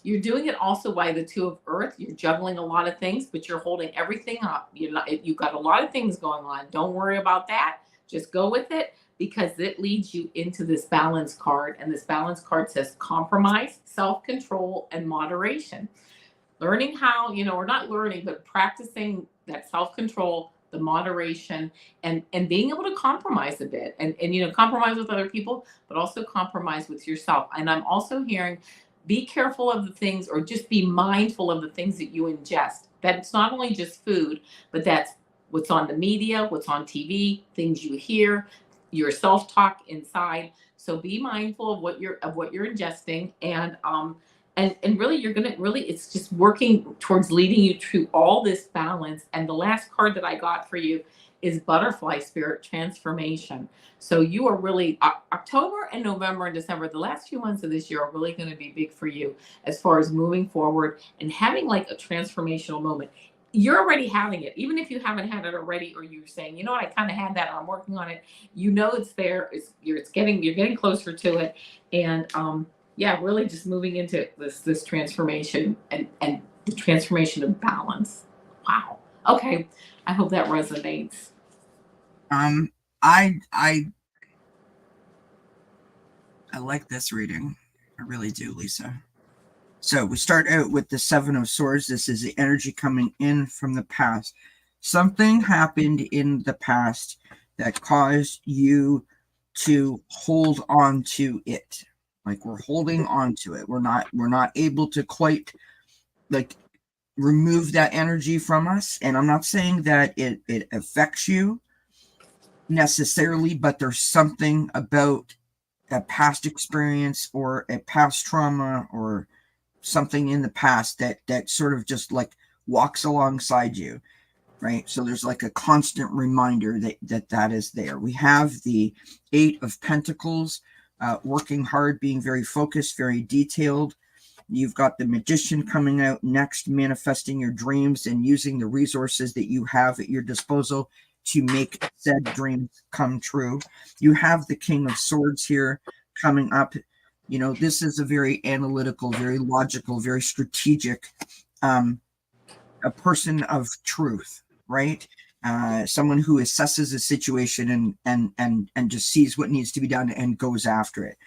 You're doing it also by the Two of Earth. You're juggling a lot of things, but you're holding everything up. You've got a lot of things going on. Don't worry about that. Just go with it, because it leads you into this balance card. And this balance card says compromise, self-control, and moderation. Learning how, or not learning, but practicing that self-control, the moderation, and being able to compromise a bit and compromise with other people, but also compromise with yourself. And I'm also hearing, be careful of the things, or just be mindful of the things that you ingest. That it's not only just food, but that's what's on the media, what's on TV, things you hear, your self-talk inside. So be mindful of what you're ingesting, and really you're gonna really, it's just working towards leading you to all this balance. And the last card that I got for you is butterfly spirit transformation. So you are really October and November and December, the last few months of this year are really going to be big for you as far as moving forward and having like a transformational moment. You're already having it, even if you haven't had it already, or you're saying, you know what, I kind of had that, I'm working on it. You know it's there. You're getting closer to it, and yeah, really just moving into this transformation, and the transformation of balance. Wow. Okay. I hope that resonates. I like this reading. I really do, Lisa. So we start out with the Seven of Swords. This is the energy coming in from the past. Something happened in the past that caused you to hold on to it. Like we're holding on to it. We're not able to quite like remove that energy from us. And I'm not saying that it affects you necessarily, but there's something about a past experience or a past trauma or something in the past that sort of just like walks alongside you, right? So there's like a constant reminder that is there. We have the Eight of Pentacles, working hard, being very focused, very detailed. You've got the Magician coming out next, manifesting your dreams and using the resources that you have at your disposal to make said dreams come true. You have the King of Swords here coming up. You know, this is a very analytical, very logical, very strategic, a person of truth, right? Someone who assesses a situation and just sees what needs to be done and goes after it.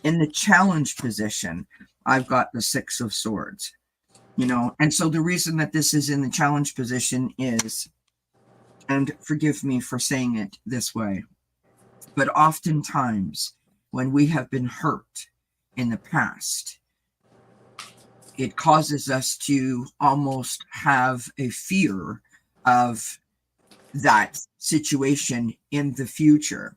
In the challenge position, I've got the Six of Swords, you know, and so the reason that this is in the challenge position is, and forgive me for saying it this way, but oftentimes when we have been hurt in the past, it causes us to almost have a fear of that situation in the future.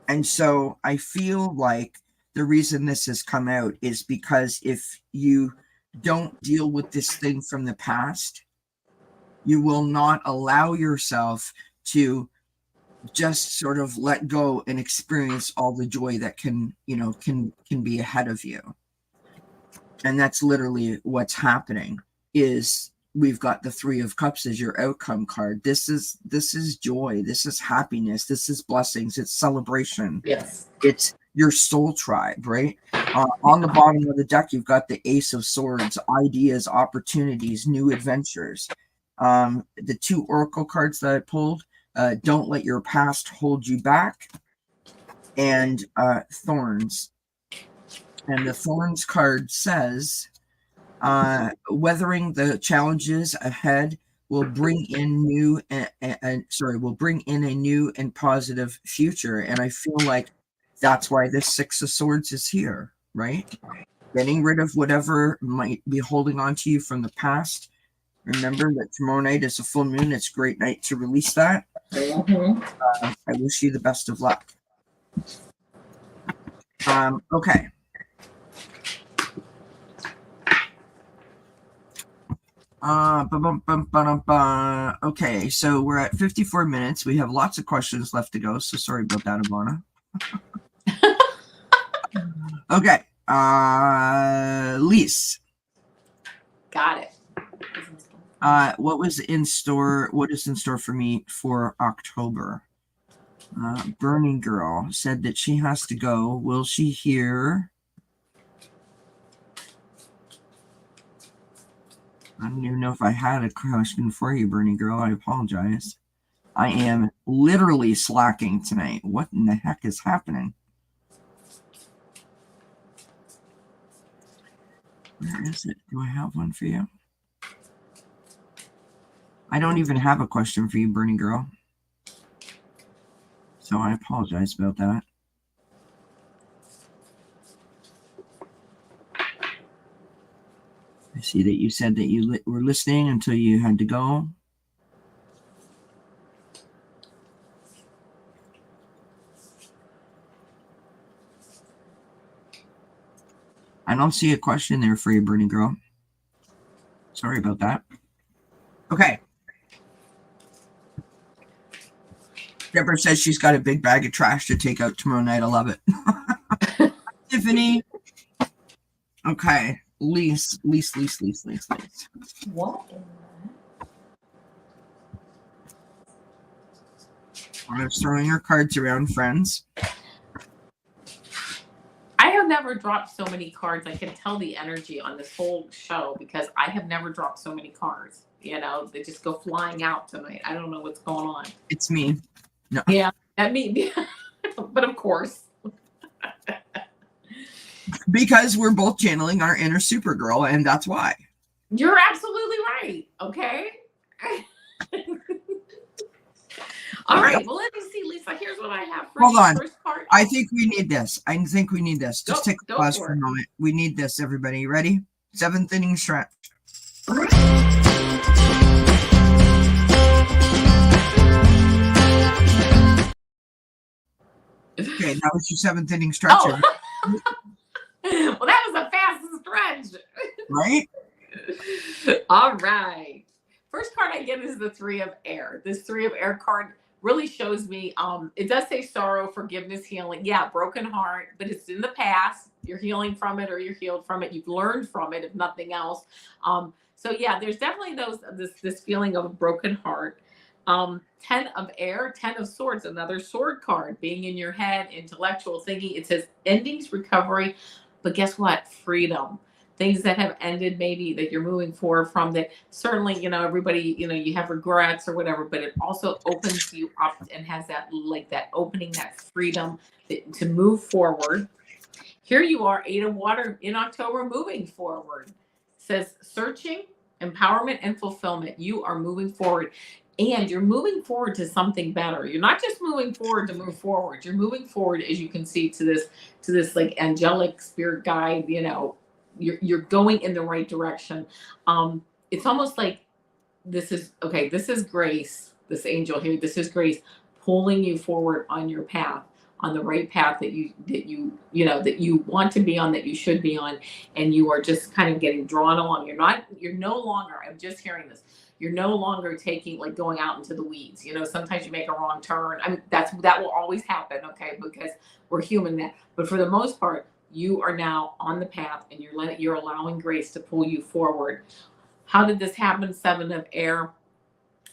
And so I feel like the reason this has come out is because if you don't deal with this thing from the past, you will not allow yourself to just sort of let go and experience all the joy that can be ahead of you. And that's literally what's happening. Is we've got the Three of Cups as your outcome card. This is joy, this is happiness, this is blessings, it's celebration. Yes. It's your soul tribe, right? On the bottom of the deck, you've got the Ace of Swords, ideas, opportunities, new adventures. The two oracle cards that I pulled, don't let your past hold you back, and Thorns. And the Thorns card says, weathering the challenges ahead will bring in will bring in a new and positive future. And I feel like that's why this Six of Swords is here, right? Getting rid of whatever might be holding on to you from the past. Remember that tomorrow night is a full moon. It's a great night to release that. I wish you the best of luck. Okay. Okay, so we're at 54 minutes. We have lots of questions left to go, so sorry about that, Avana. Okay, Lise. Got it. What is in store for me for October? Burning Girl said that she has to go. Will she hear? I don't even know if I had a question for you, Burning Girl. I apologize. I am literally slacking tonight. What in the heck is happening? Where is it? Do I have one for you? I don't even have a question for you, Burning Girl. So I apologize about that. I see that you said that you were listening until you had to go. I don't see a question there for you, Bernie girl. Sorry about that. Okay. Deborah says she's got a big bag of trash to take out tomorrow night. I love it. Tiffany. Okay. Lease. What? I'm just throwing your cards around, friends. I have never dropped so many cards. I can tell the energy on this whole show because I have never dropped so many cards. You know, they just go flying out tonight. I don't know what's going on. It's me. No. Yeah, that me. But of course. Because we're both channeling our inner Supergirl, and that's why. You're absolutely right. Okay. All right. Well, let me see, Lisa. Here's what I have for Hold you. on. First part. I think we need this. Just take a pause for a moment. We need this, everybody. You ready? 7th inning stretch. Okay, that was your 7th inning stretch. Oh. Well, that was a fast stretch. Right? All right. First card I get is the 3 of Air. This 3 of Air card really shows me, it does say sorrow, forgiveness, healing. Yeah, broken heart, but it's in the past. You're healing from it, or you're healed from it. You've learned from it, if nothing else. So yeah, there's definitely this feeling of a broken heart. 10 of Air, 10 of Swords, another sword card, being in your head, intellectual thinking. It says endings, recovery, but guess what? Freedom. Things that have ended, maybe that you're moving forward from, that certainly, you know, everybody, you know, you have regrets or whatever, but it also opens you up and has that, like that opening, that freedom to move forward. Here you are, 8 of Water in October, moving forward. It says searching, empowerment, and fulfillment. You are moving forward. And you're moving forward to something better. You're not just moving forward to move forward. You're moving forward, as you can see, to this like angelic spirit guide. You know, you're going in the right direction. It's almost like this is okay. This is Grace. This angel here. This is Grace pulling you forward on your path, on the right path that you want to be on, that you should be on, and you are just kind of getting drawn along. You're no longer. I'm just hearing this. You're no longer going out into the weeds. You know, sometimes you make a wrong turn. I mean, that will always happen, okay, because we're human. But for the most part, you are now on the path, and you're allowing Grace to pull you forward. How did this happen? 7 of Air.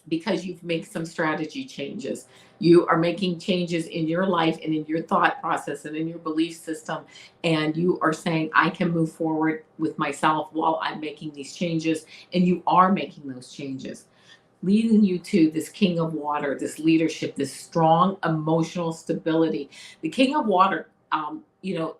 Because you've made some strategy changes. You are making changes in your life and in your thought process and in your belief system. And you are saying, I can move forward with myself while I'm making these changes. And you are making those changes, leading you to this King of Water, this leadership, this strong emotional stability. The King of Water, you know,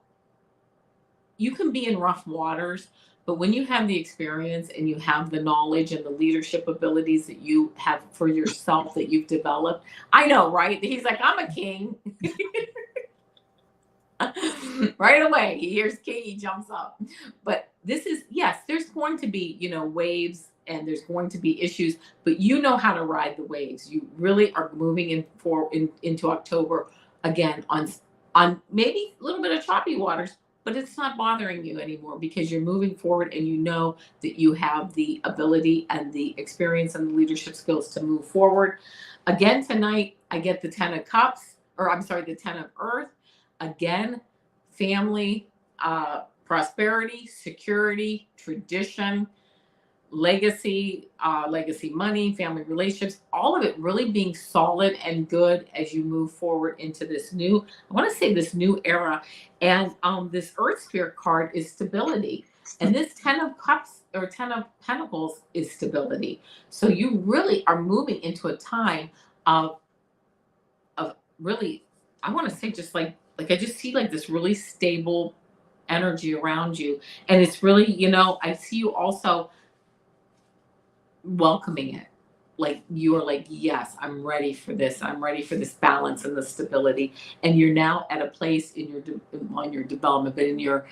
you can be in rough waters, but when you have the experience and you have the knowledge and the leadership abilities that you have for yourself that you've developed, I know, right? He's like, I'm a king. Right away, he hears king, he jumps up. But this is, yes, there's going to be, you know, waves, and there's going to be issues, but you know how to ride the waves. You really are moving into October again on maybe a little bit of choppy waters, but it's not bothering you anymore because you're moving forward, and you know that you have the ability and the experience and the leadership skills to move forward. Again, tonight, I get the 10 of Cups, or I'm sorry, the 10 of Earth. Again, family, prosperity, security, tradition, legacy, legacy money, family relationships, all of it really being solid and good as you move forward into this new, I want to say this new era. And this Earth Spirit card is stability. And this 10 of Cups or 10 of Pentacles is stability. So you really are moving into a time of really, I want to say just like I just see like this really stable energy around you. And it's really, you know, I see you also welcoming it. Like you are like, yes, I'm ready for this. I'm ready for this balance and the stability. And you're now at a place in your development, but you're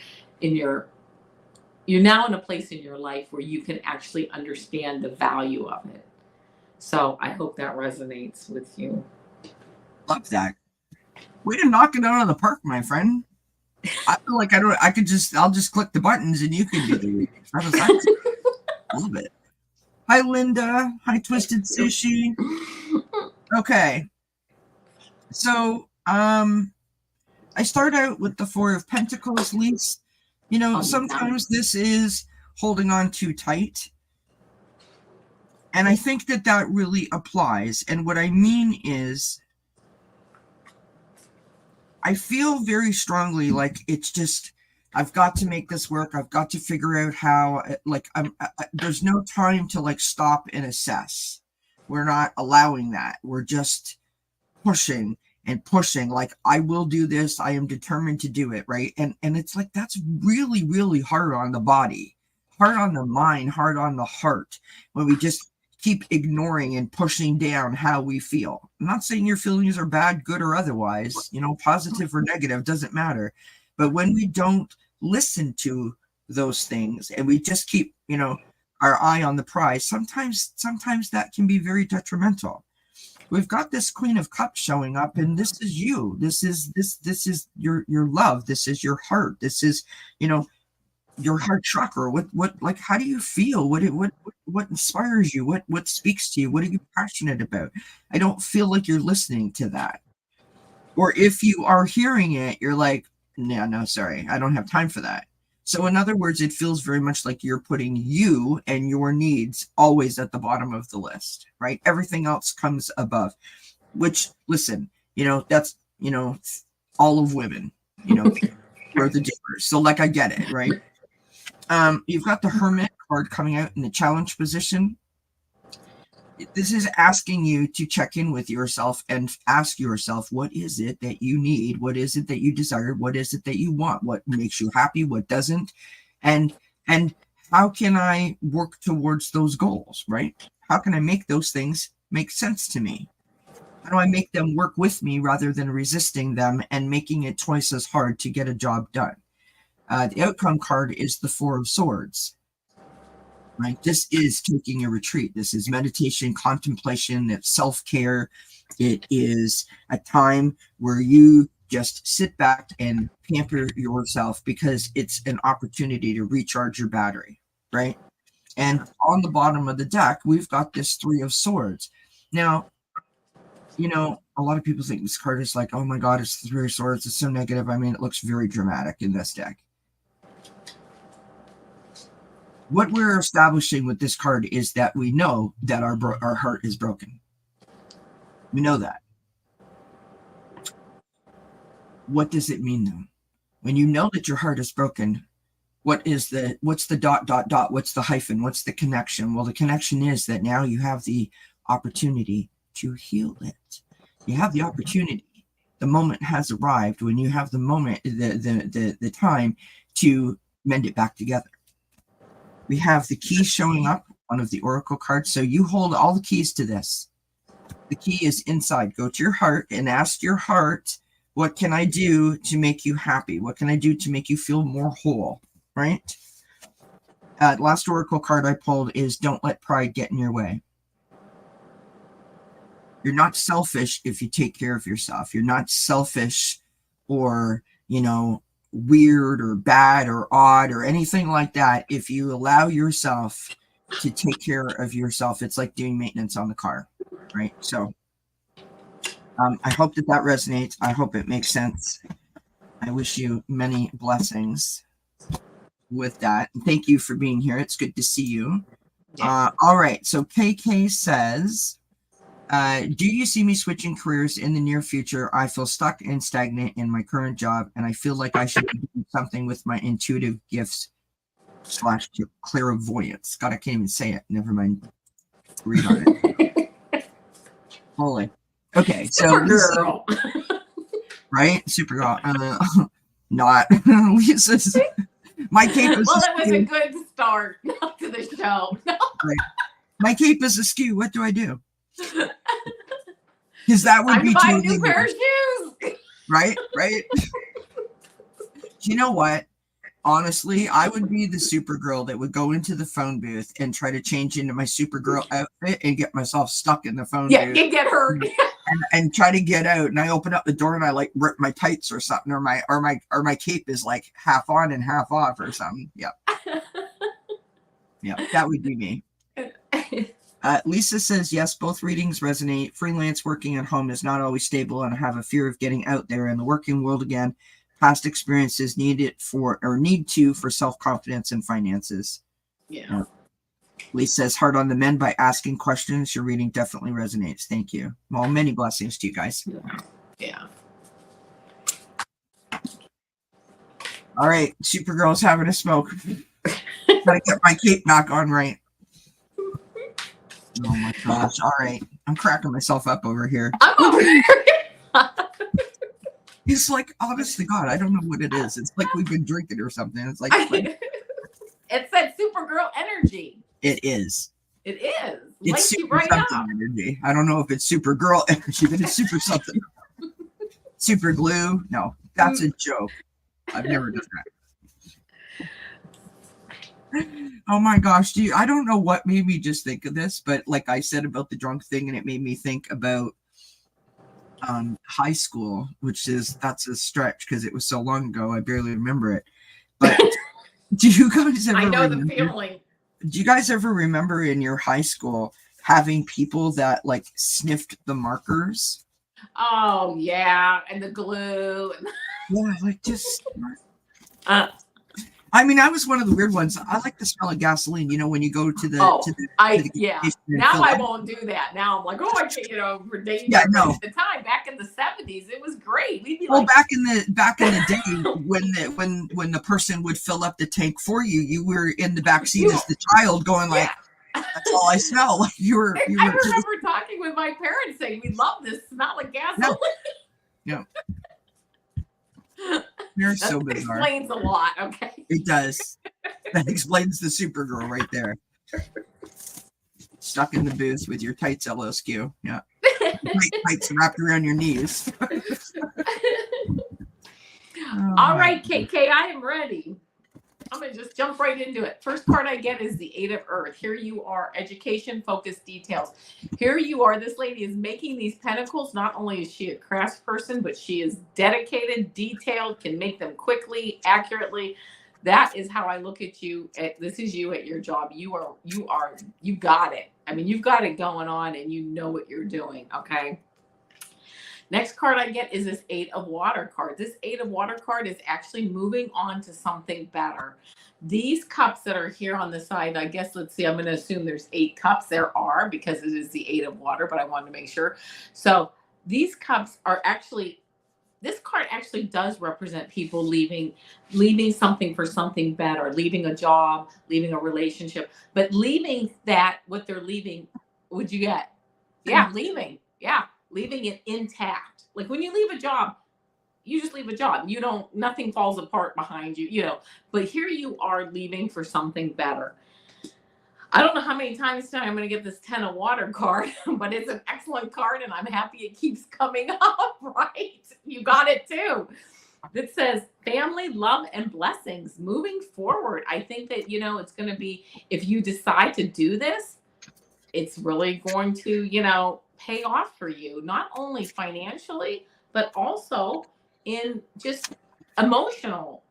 now in a place in your life where you can actually understand the value of it. So I hope that resonates with you. Love that. Way to knock it out of the park, my friend. I feel like I'll just click the buttons and you can do the readings. How does that? Love it. Hi, Linda. Hi, Twisted Sushi. Okay. So, I start out with the Four of Pentacles, Lise. You know, sometimes this is holding on too tight. And I think that that really applies. And what I mean is, I feel very strongly like it's just, I've got to make this work. I've got to figure out how, like, there's no time to like stop and assess. We're not allowing that. We're just pushing and pushing. Like, I will do this. I am determined to do it. Right. And it's like, that's really, really hard on the body, hard on the mind, hard on the heart when we just keep ignoring and pushing down how we feel. I'm not saying your feelings are bad, good, or otherwise, you know, positive or negative, doesn't matter. But when we don't listen to those things and we just keep, you know, our eye on the prize, sometimes that can be very detrimental. We've got this Queen of Cups showing up, and this is you. This is your love. This is your heart. This is, you know, your heart chakra. What like, how do you feel? What inspires you? What speaks to you? What are you passionate about? I don't feel like you're listening to that. Or if you are hearing it, you're like, no, sorry, I don't have time for that. So in other words, it feels very much like you're putting you and your needs always at the bottom of the list, right? Everything else comes above, which, listen, you know, that's, you know, all of women, you know, we're the differs. So like, I get it, right? You've got the Hermit card coming out in the challenge position. This is asking you to check in with yourself and ask yourself, what is it that you need? What is it that you desire? What is it that you want? What makes you happy? What doesn't? And how can I work towards those goals, right? How can I make those things make sense to me? How do I make them work with me rather than resisting them and making it twice as hard to get a job done? The outcome card is the Four of Swords, right? This is taking a retreat. This is meditation, contemplation, it's self-care. It is a time where you just sit back and pamper yourself because it's an opportunity to recharge your battery, right? And on the bottom of the deck, we've got this Three of Swords. Now, you know, a lot of people think this card is like, oh my God, it's the Three of Swords. It's so negative. I mean, it looks very dramatic in this deck. What we're establishing with this card is that we know that our heart is broken. We know that. What does it mean though? When you know that your heart is broken, what's the ... What's the hyphen? What's the connection? Well, the connection is that now you have the opportunity to heal it. You have the opportunity. The moment has arrived when you have the moment, the time to mend it back together. We have the keys showing up, one of the oracle cards. So you hold all the keys to this. The key is inside. Go to your heart and ask your heart, what can I do to make you happy? What can I do to make you feel more whole, right? Last oracle card I pulled is don't let pride get in your way. You're not selfish if you take care of yourself. You're not selfish or, you know, weird or bad or odd or anything like that. If you allow yourself to take care of yourself, it's like doing maintenance on the car, right? So I hope that resonates. I hope it makes sense. I wish you many blessings with that. Thank you for being here. It's good to see you. Yeah. All right. So KK says, do you see me switching careers in the near future? I feel stuck and stagnant in my current job, and I feel like I should be doing something with my intuitive gifts / clairvoyance. God, I can't even say it. Never mind. Read on it. Holy. Okay, so Supergirl. Right? Supergirl. Not. Lisa's. My cape is well, it was a good start to the show. Right. My cape is askew. What do I do? Because that would be buy too a new pair of shoes. Right? You know what? Honestly, I would be the Supergirl that would go into the phone booth and try to change into my Supergirl outfit and get myself stuck in the phone booth. Yeah, get hurt. and try to get out, and I open up the door and I like rip my tights or something, or my cape is like half on and half off or something. Yeah. Yeah, that would be me. Lisa says, yes, both readings resonate. Freelance working at home is not always stable, and I have a fear of getting out there in the working world again. Past experiences need to for self-confidence and finances. Yeah. Lisa says, hard on the men by asking questions. Your reading definitely resonates. Thank you. Well, many blessings to you guys. Yeah. All right, Supergirl's having a smoke. Gotta get my cape back on right. Oh my gosh. All right. I'm cracking myself up over here. I'm over here. It's like, honest to God, I don't know what it is. It's like we've been drinking or something. It's like it's that Supergirl energy. It is. It is. It's super right something up. Energy. I don't know if it's Supergirl energy, but it's super something. Super glue. No, that's a joke. I've never done that. Oh my gosh, I don't know what made me just think of this, but like I said about the drunk thing, and it made me think about high school, that's a stretch because it was so long ago I barely remember it. But do you guys ever the feeling. Do you guys ever remember in your high school having people that like sniffed the markers? Oh yeah, and the glue. Yeah, like just I mean, I was one of the weird ones. I like the smell of gasoline. You know, when you go to the Now I won't do that. Now I'm like, oh, I can't, for danger. Yeah, no. At the time, back in the 70s, it was great. We'd be back in the day when the person would fill up the tank for you, you were in the back seat as the child, going like, "That's all I smell." Like I remember talking with my parents saying, "We love this smell of gasoline." Yeah. You're so bizarre. That explains a lot, okay? It does. That explains the Supergirl right there. Stuck in the booth with your tights LSQ. Yeah. Tights wrapped around your knees. All right, KK, I am ready. I'm going to just jump right into it. First card I get is the 8 of Earth. Here you are, education, focus, details. Here you are. This lady is making these pentacles. Not only is she a crafts person, but she is dedicated, detailed, can make them quickly, accurately. That is how I look at you. This is you at your job. You got it. I mean, you've got it going on and you know what you're doing, okay? Next card I get is this 8 of Water card. This 8 of Water card is actually moving on to something better. These cups that are here on the side, I guess, let's see, I'm going to assume there's 8 cups. There are, because it is the 8 of Water, but I wanted to make sure. So these cups are actually, this card actually does represent people leaving something for something better, leaving a job, leaving a relationship, but leaving that, what they're leaving, what'd you get? Yeah, leaving. Yeah. Leaving it intact. Like when you leave a job, you just leave a job. Nothing falls apart behind you, but here you are leaving for something better. I don't know how many times tonight I'm going to get this 10 of Water card, but it's an excellent card and I'm happy it keeps coming up, right? You got it too. It says family, love, and blessings moving forward. I think that, it's going to be, if you decide to do this, it's really going to, pay off for you, not only financially, but also in just emotional,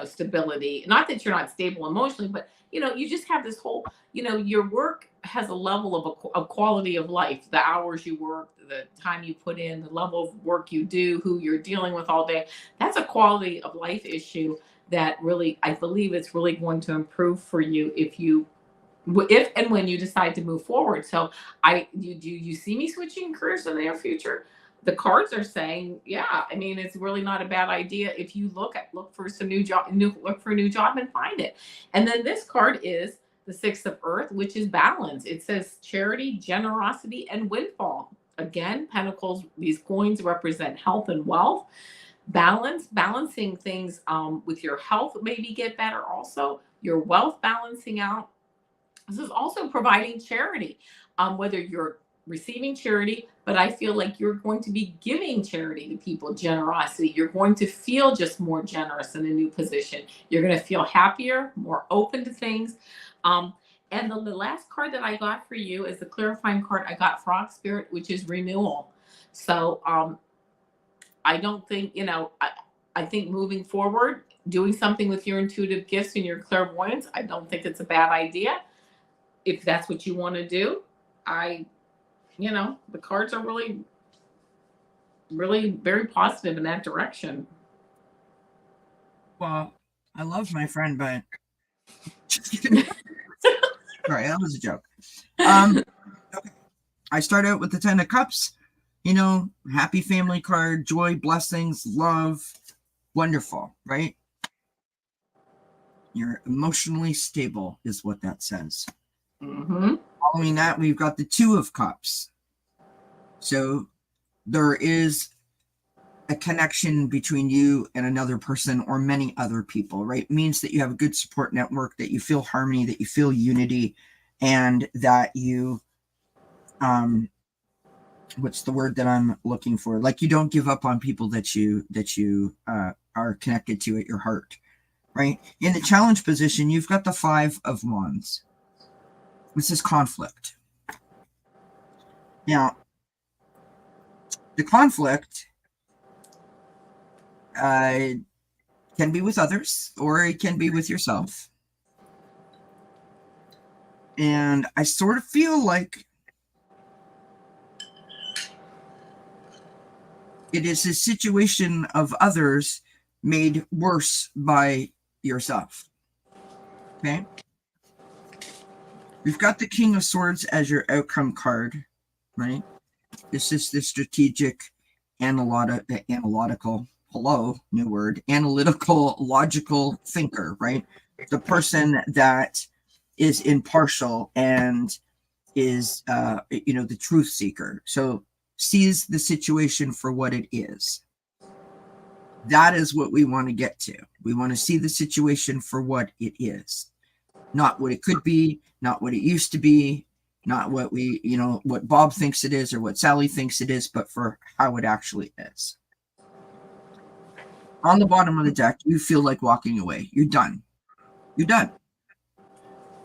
stability. Not that you're not stable emotionally, but, you just have this whole, your work has a level of quality of life, the hours you work, the time you put in, the level of work you do, who you're dealing with all day. That's a quality of life issue that really, I believe it's really going to improve for you if and when you decide to move forward. So you see me switching careers in the near future? The cards are saying, yeah, I mean, it's really not a bad idea if you look for some look for a new job and find it. And then this card is the 6 of Earth, which is balance. It says charity, generosity, and windfall. Again, pentacles, these coins represent health and wealth. Balancing things with your health, maybe get better also. Your wealth balancing out. This is also providing charity, whether you're receiving charity, but I feel like you're going to be giving charity to people, generosity. You're going to feel just more generous in a new position. You're going to feel happier, more open to things. And the last card that I got for you is the clarifying card. I got Frog Spirit, which is renewal. So I don't think, I think moving forward, doing something with your intuitive gifts and your clairvoyance, I don't think it's a bad idea. If that's what you want to do, the cards are really, really very positive in that direction. Well, I love my friend, but sorry, that was a joke. Okay. I start out with the 10 of Cups, happy family card, joy, blessings, love, wonderful, right? You're emotionally stable is what that says. Mm-hmm. Following that, we've got the 2 of Cups. So there is a connection between you and another person or many other people, right? It means that you have a good support network, that you feel harmony, that you feel unity, and that you, what's the word that I'm looking for? Like you don't give up on people that you are connected to at your heart, right? In the challenge position, you've got the 5 of Wands. This is conflict. Now, the conflict can be with others or it can be with yourself. And I sort of feel like it is a situation of others made worse by yourself. Okay? We've got the King of Swords as your outcome card, right? This is the strategic, analytical, logical thinker, right? The person that is impartial and is, the truth seeker. So sees the situation for what it is. That is what we want to get to. We want to see the situation for what it is, not what it could be, not what it used to be, not what what Bob thinks it is or what Sally thinks it is, but for how it actually is. On the bottom of the deck, you feel like walking away. You're done. You're done.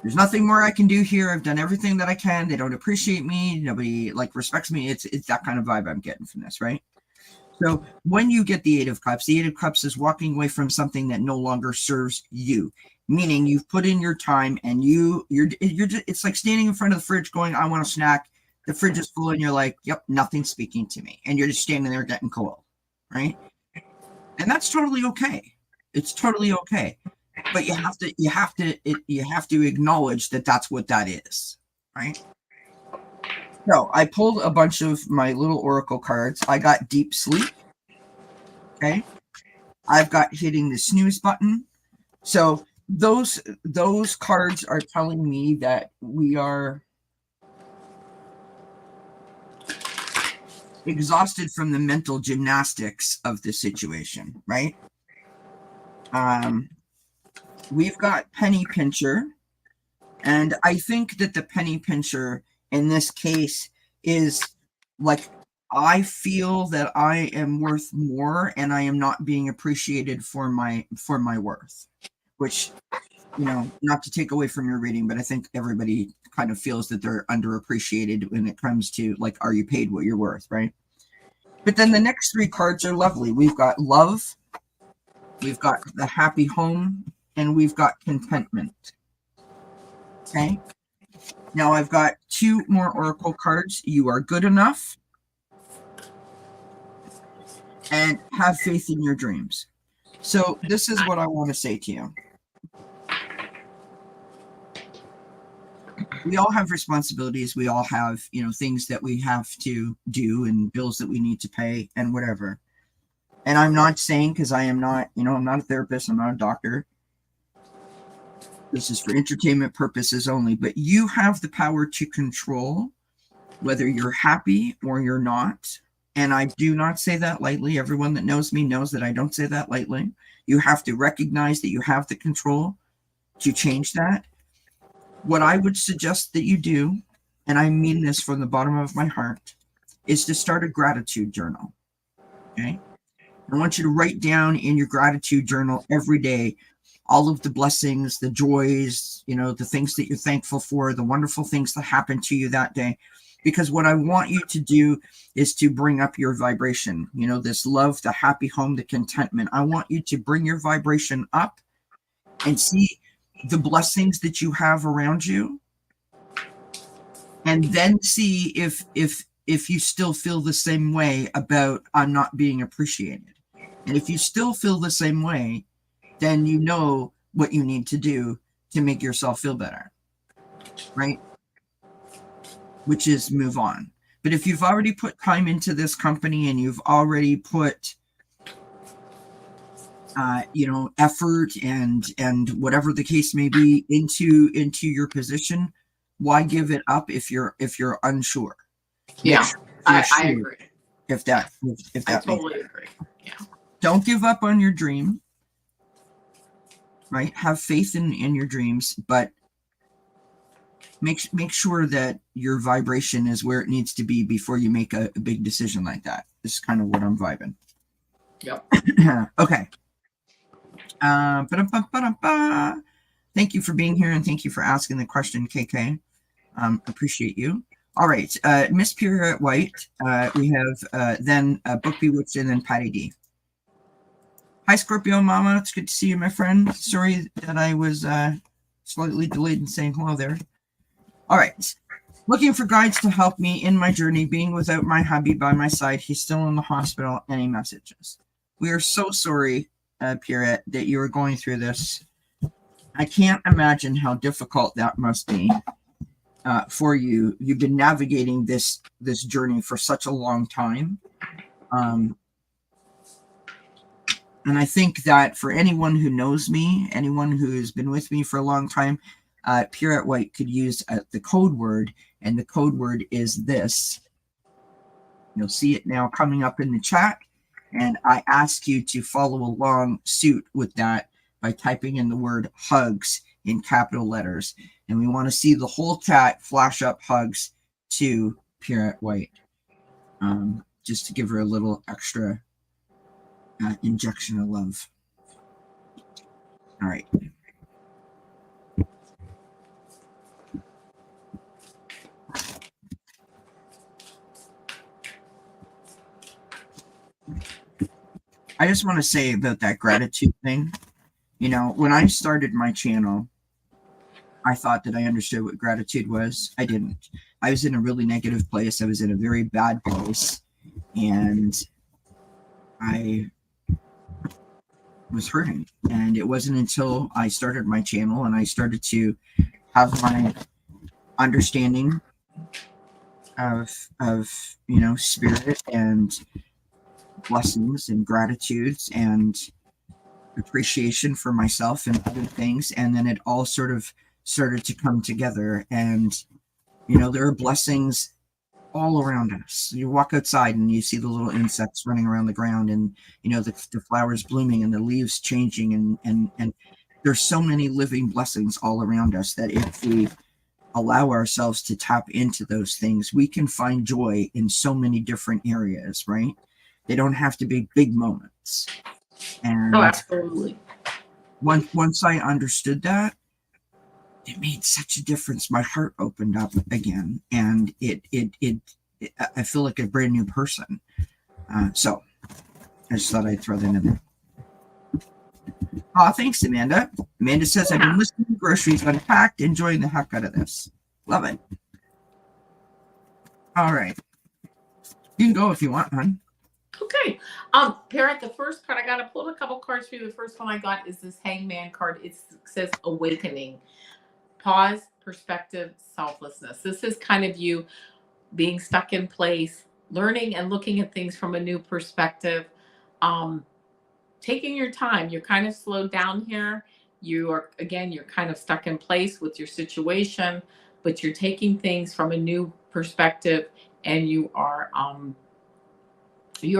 There's nothing more I can do here. I've done everything that I can. They don't appreciate me. Nobody respects me. It's that kind of vibe I'm getting from this, right? So when you get the 8 of Cups, the 8 of Cups is walking away from something that no longer serves you. Meaning you've put in your time and you're just, it's like standing in front of the fridge going, I want a snack. The fridge is full and you're like, yep, nothing's speaking to me. And you're just standing there getting cold, right? And that's totally okay. It's totally okay. But you have to acknowledge that that's what that is, right? So I pulled a bunch of my little oracle cards. I got deep sleep. Okay. I've got hitting the snooze button. So those cards are telling me that we are exhausted from the mental gymnastics of the situation, right? We've got penny pincher, and I think that the penny pincher in this case is like, I feel that I am worth more and I am not being appreciated for my worth, which, not to take away from your reading, but I think everybody kind of feels that they're underappreciated when it comes to are you paid what you're worth, right? But then the next 3 cards are lovely. We've got love, we've got the happy home, and we've got contentment. Okay. Now I've got 2 more oracle cards. You are good enough, and have faith in your dreams. So this is what I want to say to you. We all have responsibilities. We all have, things that we have to do and bills that we need to pay and whatever. And I'm not saying, because I am not, I'm not a therapist, I'm not a doctor. This is for entertainment purposes only, but you have the power to control whether you're happy or you're not. And I do not say that lightly. Everyone that knows me knows that I don't say that lightly. You have to recognize that you have the control to change that. What I would suggest that you do, and I mean this from the bottom of my heart, is to start a gratitude journal. Okay? I want you to write down in your gratitude journal every day all of the blessings, the joys, you know, the things that you're thankful for, the wonderful things that happened to you that day. Because what I want you to do is to bring up your vibration, you know, this love, the happy home, the contentment. I want you to bring your vibration up and see the blessings that you have around you, and then see if you still feel the same way about I'm not being appreciated. And if you still feel the same way, then you know what you need to do to make yourself feel better, right? Which is move on. But if you've already put time into this company and you've already put you know, effort and whatever the case may be into your position, why give it up if you're unsure? Make Yeah, sure you're I sure. agree. If that I makes totally sense. agree. Yeah. Don't give up on your dream, right? Have faith in your dreams, but make sure that your vibration is where it needs to be before you make a big decision like that. This is kind of what I'm vibing. Yep. Okay. Thank you for being here, and thank you for asking the question, KK. Appreciate you. All right, Miss Pura White. We have then Book Bewitched, and then Patty D. Hi, Scorpio Mama. It's good to see you, my friend. Sorry that I was slightly delayed in saying hello there. All right. Looking for guides to help me in my journey, being without my hubby by my side. He's still in the hospital. Any messages? We are so sorry, Pierrette, that you are going through this. I can't imagine how difficult that must be for you. You've been navigating this journey for such a long time. And I think that for anyone who knows me, anyone who has been with me for a long time, Pierrette White could use the code word, and the code word is this. You'll see it now coming up in the chat, and I ask you to follow along suit with that by typing in the word hugs in capital letters. And we want to see the whole chat flash up hugs to Pierrette White, just to give her a little extra injection of love. All right. I just want to say about that gratitude thing. You know, when I started my channel, I thought that I understood what gratitude was. I didn't. I was in a really negative place. I was in a very bad place. And I was hurting. And it wasn't until I started my channel and I started to have my understanding of you know, spirit and blessings and gratitudes and appreciation for myself and other things, and then it all sort of started to come together. And you know, there are blessings all around us. You walk outside and you see the little insects running around the ground, and you know, the flowers blooming and the leaves changing, and there's so many living blessings all around us that if we allow ourselves to tap into those things, we can find joy in so many different areas, right? They don't have to be big moments. And Oh, absolutely. Once I understood that, it made such a difference. My heart opened up again, and it I feel like a brand new person. So I just thought I'd throw that in there. Thanks, Amanda. Amanda says, I've been listening to groceries unpacked, enjoying the heck out of this. Love it. All right. You can go if you want, hon. Okay. Parrot, the first card, I got to pull a couple cards for you. The first one I got is this Hangman card. It says awakening. Pause, perspective, selflessness. This is kind of you being stuck in place, learning and looking at things from a new perspective. Taking your time. You're kind of slowed down here. You're kind of stuck in place with your situation, but you're taking things from a new perspective, and you're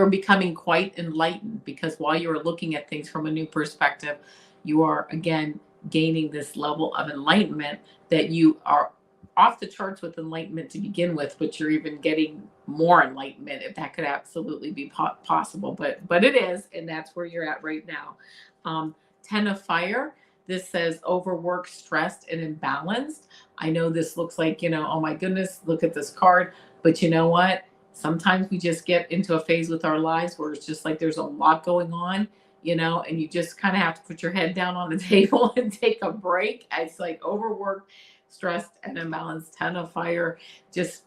becoming quite enlightened, because while you're looking at things from a new perspective, you are again gaining this level of enlightenment that you are off the charts with enlightenment to begin with, but you're even getting more enlightenment, if that could absolutely be possible. But it is, and that's where you're at right now. 10 of fire. This says overworked, stressed, and imbalanced. I know this looks like, oh my goodness, look at this card. But you know what? Sometimes we just get into a phase with our lives where it's just like there's a lot going on, and you just kind of have to put your head down on the table and take a break. It's like overworked, stressed, and imbalanced. 10 of fire. Just,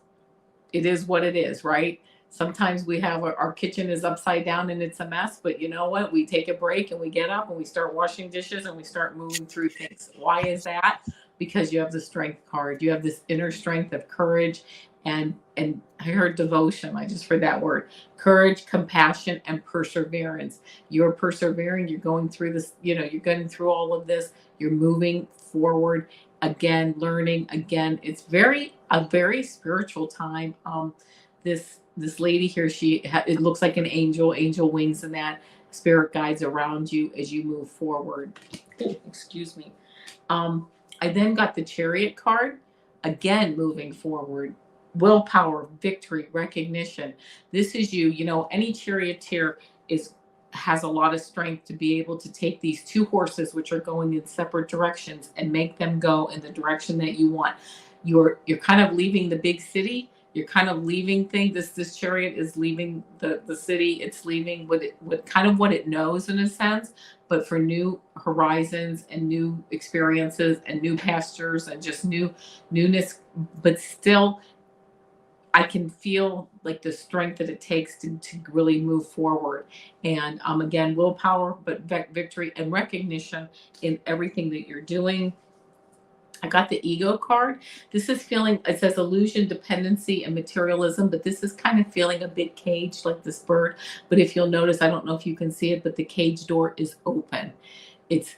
it is what it is, right? Sometimes we have our kitchen is upside down and it's a mess, but you know what? We take a break and we get up and we start washing dishes and we start moving through things. Why is that? Because you have the strength card. You have this inner strength of courage and I heard devotion. I just heard that word. Courage, compassion, and perseverance. You're persevering, you're going through this, you're going through all of this, you're moving forward again, learning again. It's a very spiritual time. This lady here, it looks like an angel wings, and that spirit guides around you as you move forward. Excuse me. I then got the chariot card, again moving forward, willpower, victory, recognition. This is you. Any charioteer is has a lot of strength to be able to take these two horses which are going in separate directions and make them go in the direction that you want. You're kind of leaving the big city. You're kind of leaving things. This chariot is leaving the city. It's leaving what it knows in a sense, but for new horizons and new experiences and new pastures and just newness. But still, I can feel like the strength that it takes to really move forward. And again, willpower, but victory and recognition in everything that you're doing. I got the ego card. This is feeling, it says illusion, dependency, and materialism, but this is kind of feeling a bit caged like this bird. But if you'll notice, I don't know if you can see it, but the cage door is open. It's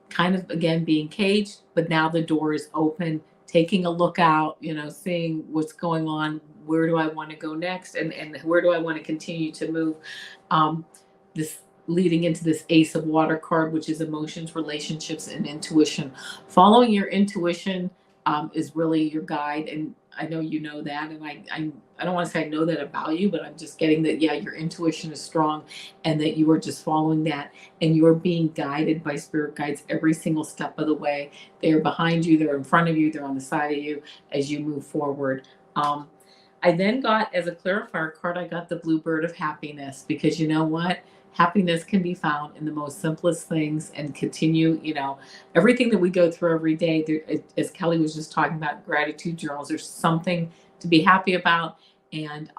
kind of, again, being caged, but now the door is open, taking a look out, seeing what's going on. Where do I want to go next? And where do I want to continue to move? This leading into this ace of water card, which is emotions, relationships, and intuition. Following your intuition is really your guide. And I know you know that. And I don't want to say I know that about you, but I'm just getting that, yeah, your intuition is strong and that you are just following that and you're being guided by spirit guides every single step of the way. They're behind you, they're in front of you, they're on the side of you as you move forward. I then got, as a clarifier card, I got the bluebird of happiness, because you know what? Happiness can be found in the most simplest things and continue, everything that we go through every day. There, as Kelly was just talking about gratitude journals, there's something to be happy about. And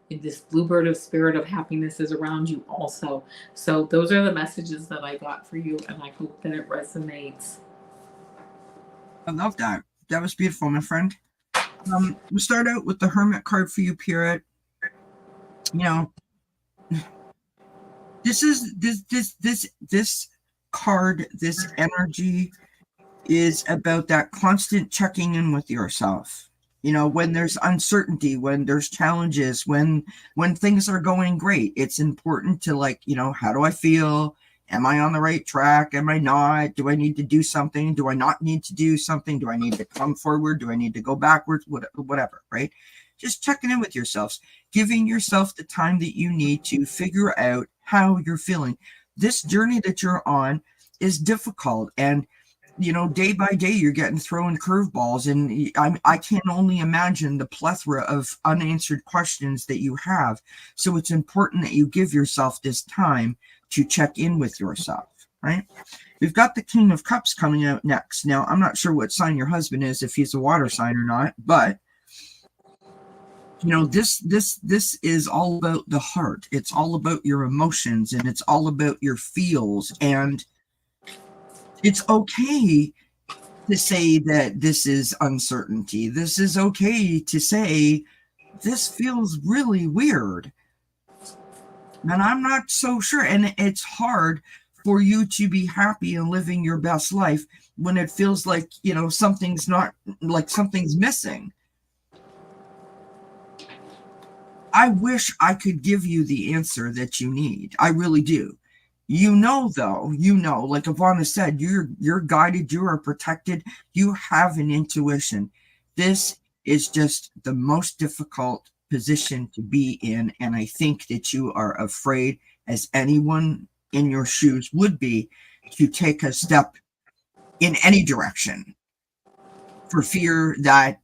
this bluebird of spirit of happiness is around you also. So those are the messages that I got for you, and I hope that it resonates. I love that. That was beautiful, my friend. We'll start out with the Hermit card for you, Pierrot. This card, this energy is about that constant checking in with yourself. When there's uncertainty, when there's challenges, when things are going great, it's important to how do I feel? Am I on the right track? Am I not? Do I need to do something? Do I not need to do something? Do I need to come forward? Do I need to go backwards? Whatever, right? Just checking in with yourselves, giving yourself the time that you need to figure out how you're feeling. This journey that you're on is difficult, and day by day you're getting thrown curveballs, and I can only imagine the plethora of unanswered questions that you have. So it's important that you give yourself this time to check in with yourself, right? We've got the King of Cups coming out next. Now, I'm not sure what sign your husband is, if he's a water sign or not, but this is all about the heart. It's all about your emotions, and it's all about your feels. And it's okay to say that this is uncertainty. This is okay to say this feels really weird, and I'm not so sure. And it's hard for you to be happy and living your best life when it feels like something's not, like something's missing. I wish I could give you the answer that you need. I really do. Though, like Avana said, you're guided, you are protected, you have an intuition. This is just the most difficult position to be in, and I think that you are afraid, as anyone in your shoes would be, to take a step in any direction for fear that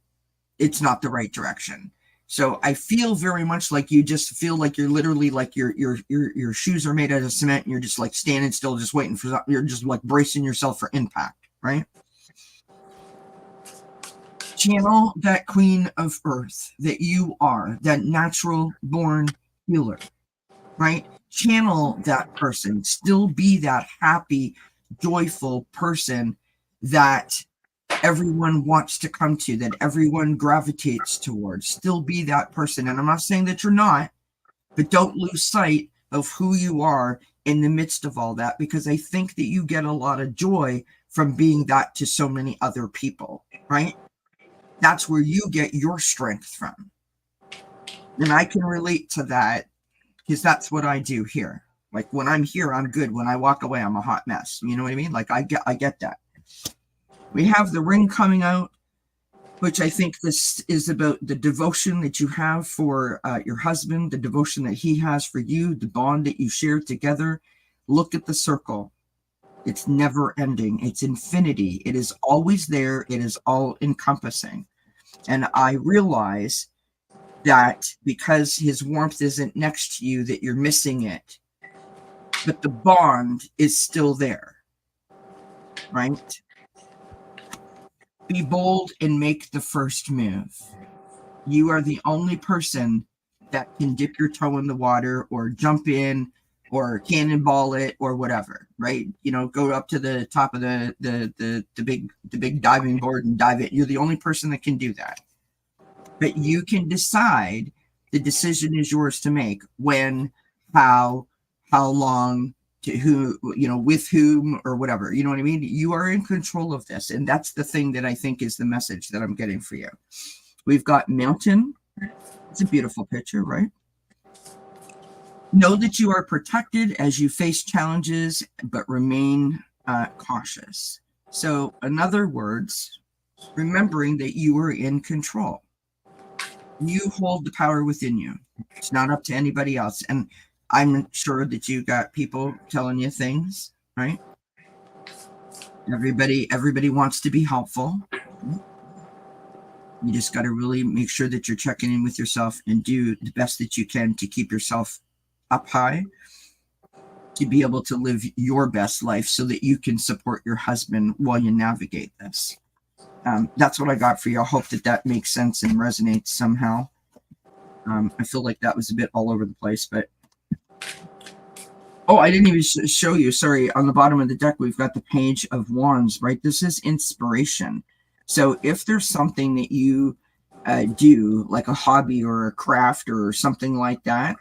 it's not the right direction. So I feel very much like you just feel like you're literally like your shoes are made out of cement and you're just like standing still, just waiting for, you're just like bracing yourself for impact, right? Channel that queen of earth that you are, that natural born healer, right? Channel that person, still be that happy, joyful person that everyone wants to come to, that everyone gravitates towards. Still be that person. And I'm not saying that you're not, but don't lose sight of who you are in the midst of all that, because I think that you get a lot of joy from being that to so many other people, right? That's where you get your strength from. And I can relate to that because that's what I do here. Like when I'm here, I'm good. When I walk away, I'm a hot mess. You know what I mean? Like I get that. We have the ring coming out, which I think this is about the devotion that you have for your husband, the devotion that he has for you, the bond that you share together. Look at the circle. It's never ending. It's infinity. It is always there. It is all encompassing. And I realize that because his warmth isn't next to you, that you're missing it. But the bond is still there, right? Be bold and make the first move. You are the only person that can dip your toe in the water or jump in or cannonball it or whatever, right? You know, go up to the top of the big diving board and dive it. You're the only person that can do that. But you can decide. The decision is yours to make. When, how long, to who, you know, with whom or whatever. You know what I mean? You are in control of this. And that's the thing that I think is the message that I'm getting for you. We've got mountain. It's a beautiful picture, right? Know that you are protected as you face challenges, but remain cautious. So in other words, remembering that you are in control. You hold the power within you. It's not up to anybody else. And I'm sure that you got people telling you things, right? Everybody wants to be helpful. You just got to really make sure that you're checking in with yourself and do the best that you can to keep yourself up high, to be able to live your best life so that you can support your husband while you navigate this. That's what I got for you. I hope that makes sense and resonates somehow. I feel like that was a bit all over the place, but oh, I didn't even show you. Sorry. On the bottom of the deck, we've got the Page of Wands, right? This is inspiration. So if there's something that you do, like a hobby or a craft or something like that,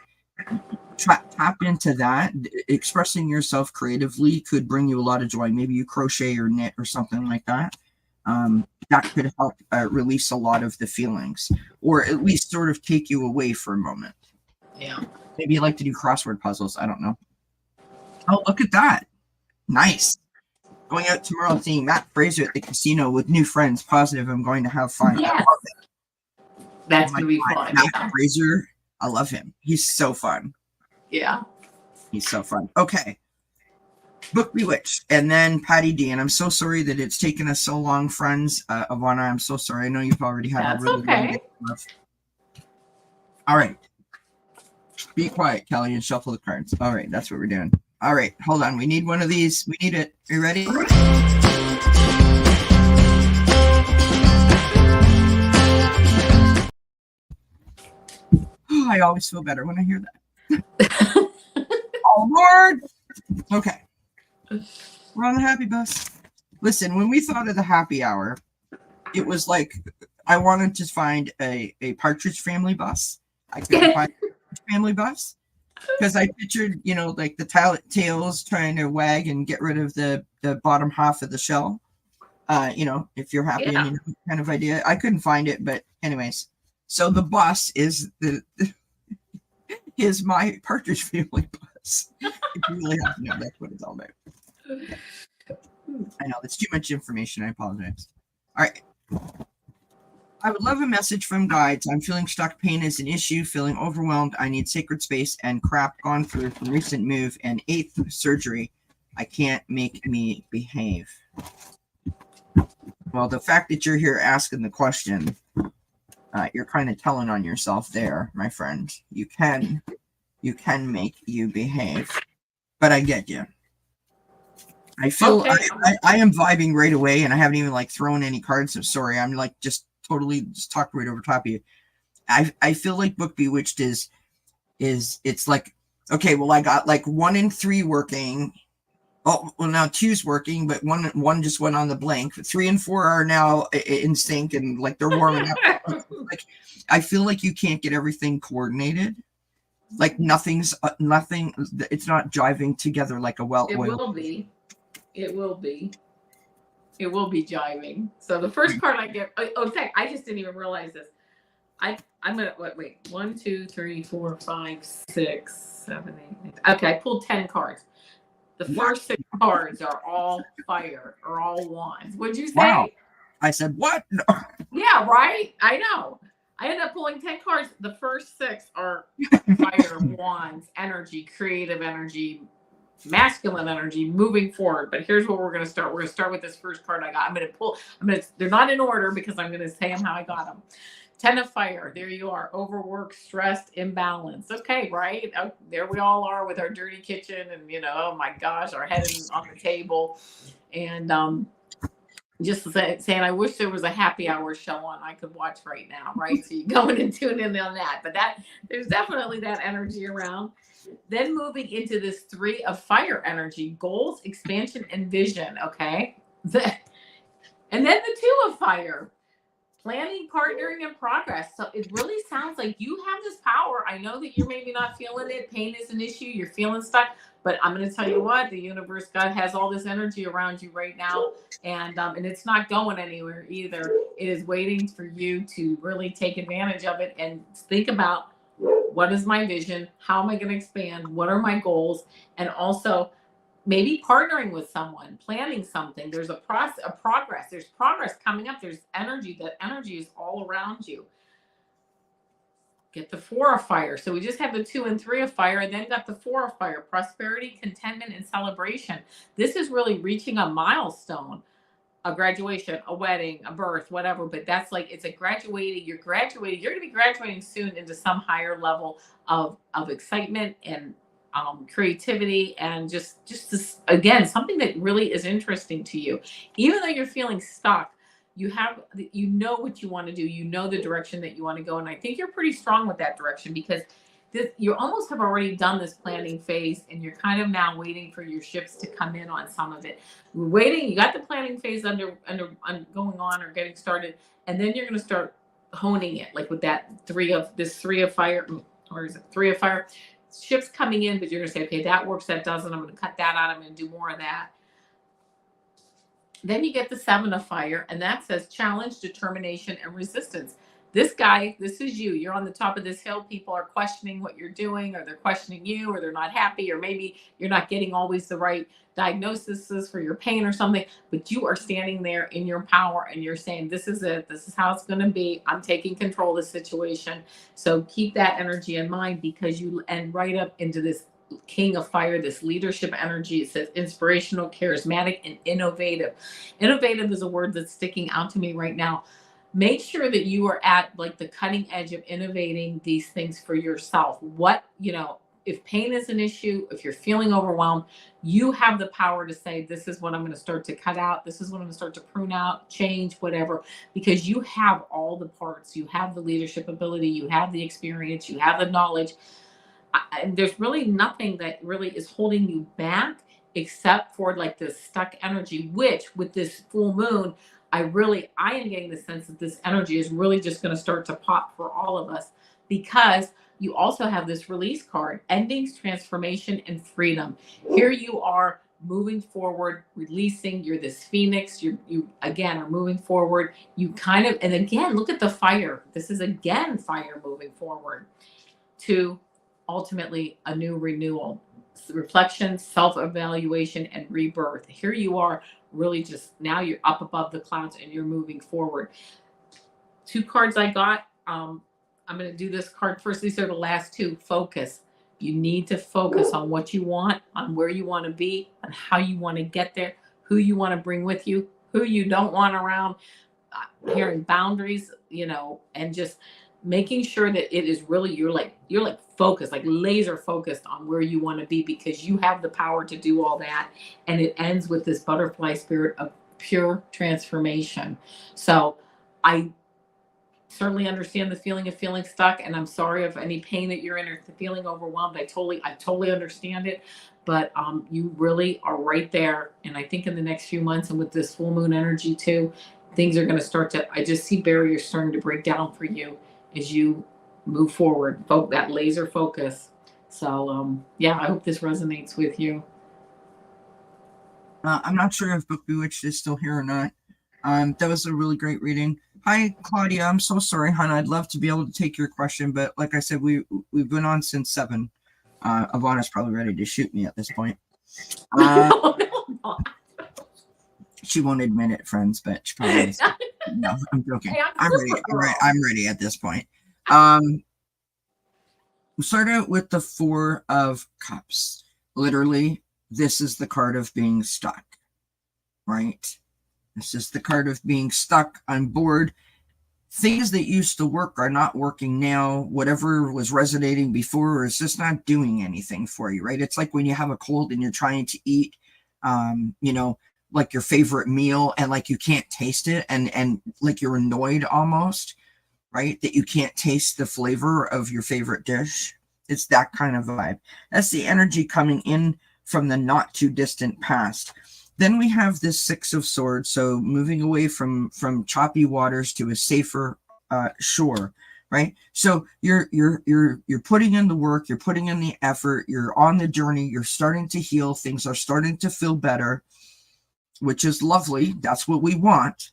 tap into that. Expressing yourself creatively could bring you a lot of joy. Maybe you crochet or knit or something like that. That could help release a lot of the feelings, or at least sort of take you away for a moment. Yeah. Maybe you like to do crossword puzzles. I don't know. Oh, look at that. Nice. Going out tomorrow seeing Matt Fraser at the casino with new friends. Positive I'm going to have fun. Yes. I love it. That's going to be fun. Matt Fraser, I love him. He's so fun. Yeah. He's so fun. Okay. Book Bewitched, and then Patty D. And I'm so sorry that it's taken us so long, friends. Avana, I'm so sorry. I know you've already had a really long day. All right. Be quiet, Kelly, and shuffle the cards. All right, that's what we're doing. All right, hold on. We need one of these. We need it. Are you ready? Oh, I always feel better when I hear that. Oh, Lord. Okay. We're on the happy bus. Listen, when we thought of the happy hour, it was like I wanted to find a Partridge Family bus. I couldn't find a family bus because I pictured, you know, like the tails trying to wag and get rid of the bottom half of the shell. You know, if you're happy, and you know, kind of idea. I couldn't find it, but anyways. So the bus is is my Partridge Family bus. If you really have to know, that's what it's all about. I know that's too much information. I apologize. All right. I would love a message from guides. I'm feeling stuck. Pain is an issue. Feeling overwhelmed. I need sacred space and crap gone through from recent move and 8th surgery. I can't make me behave. Well, the fact that you're here asking the question, you're kind of telling on yourself there, my friend. You can make you behave, but I get you. I feel Okay. I am vibing right away, and I haven't even like thrown any cards. So sorry, I'm like just totally just talked right over top of you. I feel like Book Bewitched is it's like, okay, well, I got like 1 and 3 working. Oh, well, now 2's working, but one just went on the blank. 3 and 4 are now in sync, and like they're warming up. Like, I feel like you can't get everything coordinated. Like nothing. It's not jiving together like a It well-oiled. will be. It will be. It will be jiving. So the first card I get. Oh, in fact, I just didn't even realize this. I'm gonna wait. 1, 2, 3, 4, 5, 6, 7, 8. Okay, I pulled 10 cards. The first 6 cards are all fire or all wands. What'd you say? Wow. I said what? No. Yeah, right. I know. I ended up pulling 10 cards. The first 6 are fire, wands, energy, creative energy, masculine energy, moving forward. But here's what we're going to start. We're going to start with this first card I got. They're not in order because I'm going to say them how I got them. 10 of fire. There you are. Overworked, stressed, imbalanced. Okay, right? Oh, there we all are with our dirty kitchen and, oh my gosh, our head on the table. And just saying, I wish there was a happy hour show on I could watch right now, right? So you go in and tune in on that. But there's definitely that energy around. Then moving into this 3 of fire energy, goals, expansion, and vision. Okay. And then the 2 of fire, planning, partnering, and progress. So it really sounds like you have this power. I know that you're maybe not feeling it. Pain is an issue. You're feeling stuck. But I'm going to tell you what, the universe, God has all this energy around you right now. And it's not going anywhere either. It is waiting for you to really take advantage of it and think about, what is my vision? How am I going to expand? What are my goals? And also maybe partnering with someone, planning something. There's a process, a progress. There's progress coming up. There's energy. That energy is all around you. Get the 4 of fire. So we just have the 2 and 3 of fire, and then got the 4 of fire, prosperity, contentment, and celebration. This is really reaching a milestone, a graduation, a wedding, a birth, whatever. But that's like, it's a graduating. You're graduating. You're going to be graduating soon into some higher level of excitement and creativity, and just this, again, something that really is interesting to you. Even though you're feeling stuck, you know what you want to do. You know the direction that you want to go, and I think you're pretty strong with that direction, because you almost have already done this planning phase, and you're kind of now waiting for your shifts to come in on some of it. You're waiting. You got the planning phase under going on or getting started, and then you're going to start honing it, like with that 3 of fire, or is it 3 of fire? Shifts coming in, but you're going to say, okay, that works, that doesn't. I'm going to cut that out. I'm going to do more of that. Then you get the 7 of fire, and that says challenge, determination, and resistance. This guy, this is you. You're on the top of this hill. People are questioning what you're doing, or they're questioning you, or they're not happy, or maybe you're not getting always the right diagnoses for your pain or something, but you are standing there in your power, and you're saying, this is it. This is how it's going to be. I'm taking control of the situation. So keep that energy in mind, because and right up into this king of fire, this leadership energy. It says inspirational, charismatic, and innovative. Innovative is a word that's sticking out to me right now. Make sure that you are at like the cutting edge of innovating these things for yourself. If pain is an issue, if you're feeling overwhelmed, you have the power to say, this is what I'm going to start to cut out. This is what I'm going to start to prune out, change, whatever, because you have all the parts. You have the leadership ability. You have the experience. You have the knowledge. There's really nothing that really is holding you back, except for like this stuck energy, which with this full moon, I am getting the sense that this energy is really just going to start to pop for all of us, because you also have this release card, endings, transformation, and freedom. Here you are moving forward, releasing. You're this phoenix. You again are moving forward. And again, look at the fire. This is again fire moving forward to ultimately a new renewal, reflection, self-evaluation, and rebirth. Here you are, really just now you're up above the clouds and you're moving forward. 2 cards I got. I'm going to do this card first. These are the last 2. Focus. You need to focus on what you want, on where you want to be, on how you want to get there, who you want to bring with you, who you don't want around, hearing boundaries, and just making sure that it is really you're like focused, like laser focused on where you want to be, because you have the power to do all that. And it ends with this butterfly spirit of pure transformation. So I certainly understand the feeling of feeling stuck, and I'm sorry if any pain that you're in or feeling overwhelmed. I totally understand it. But you really are right there, and I think in the next few months, and with this full moon energy too, things are going to start to, I just see barriers starting to break down for you as you move forward, that laser focus. So yeah, I hope this resonates with you. I'm not sure if Book Bewitched is still here or not. That was a really great reading. Hi, Claudia. I'm so sorry, hon. I'd love to be able to take your question, but like I said, we've been on since 7. Avana's probably ready to shoot me at this point. No, no, She won't admit it, friends, but she probably is. No, I'm joking. Hey, I'm ready. I'm ready at this point. We'll start out with the 4 of Cups. Literally, this is the card of being stuck, right? This is the card of being stuck on board. Things that used to work are not working now. Whatever was resonating before is just not doing anything for you, right? It's like when you have a cold and you're trying to eat, like your favorite meal, and like you can't taste it, and like you're annoyed almost, right? That you can't taste the flavor of your favorite dish. It's that kind of vibe. That's the energy coming in from the not too distant past. Then we have this 6 of Swords, so moving away from choppy waters to a safer shore, right? So you're putting in the work, you're putting in the effort, you're on the journey, you're starting to heal, things are starting to feel better, which is lovely. That's what we want.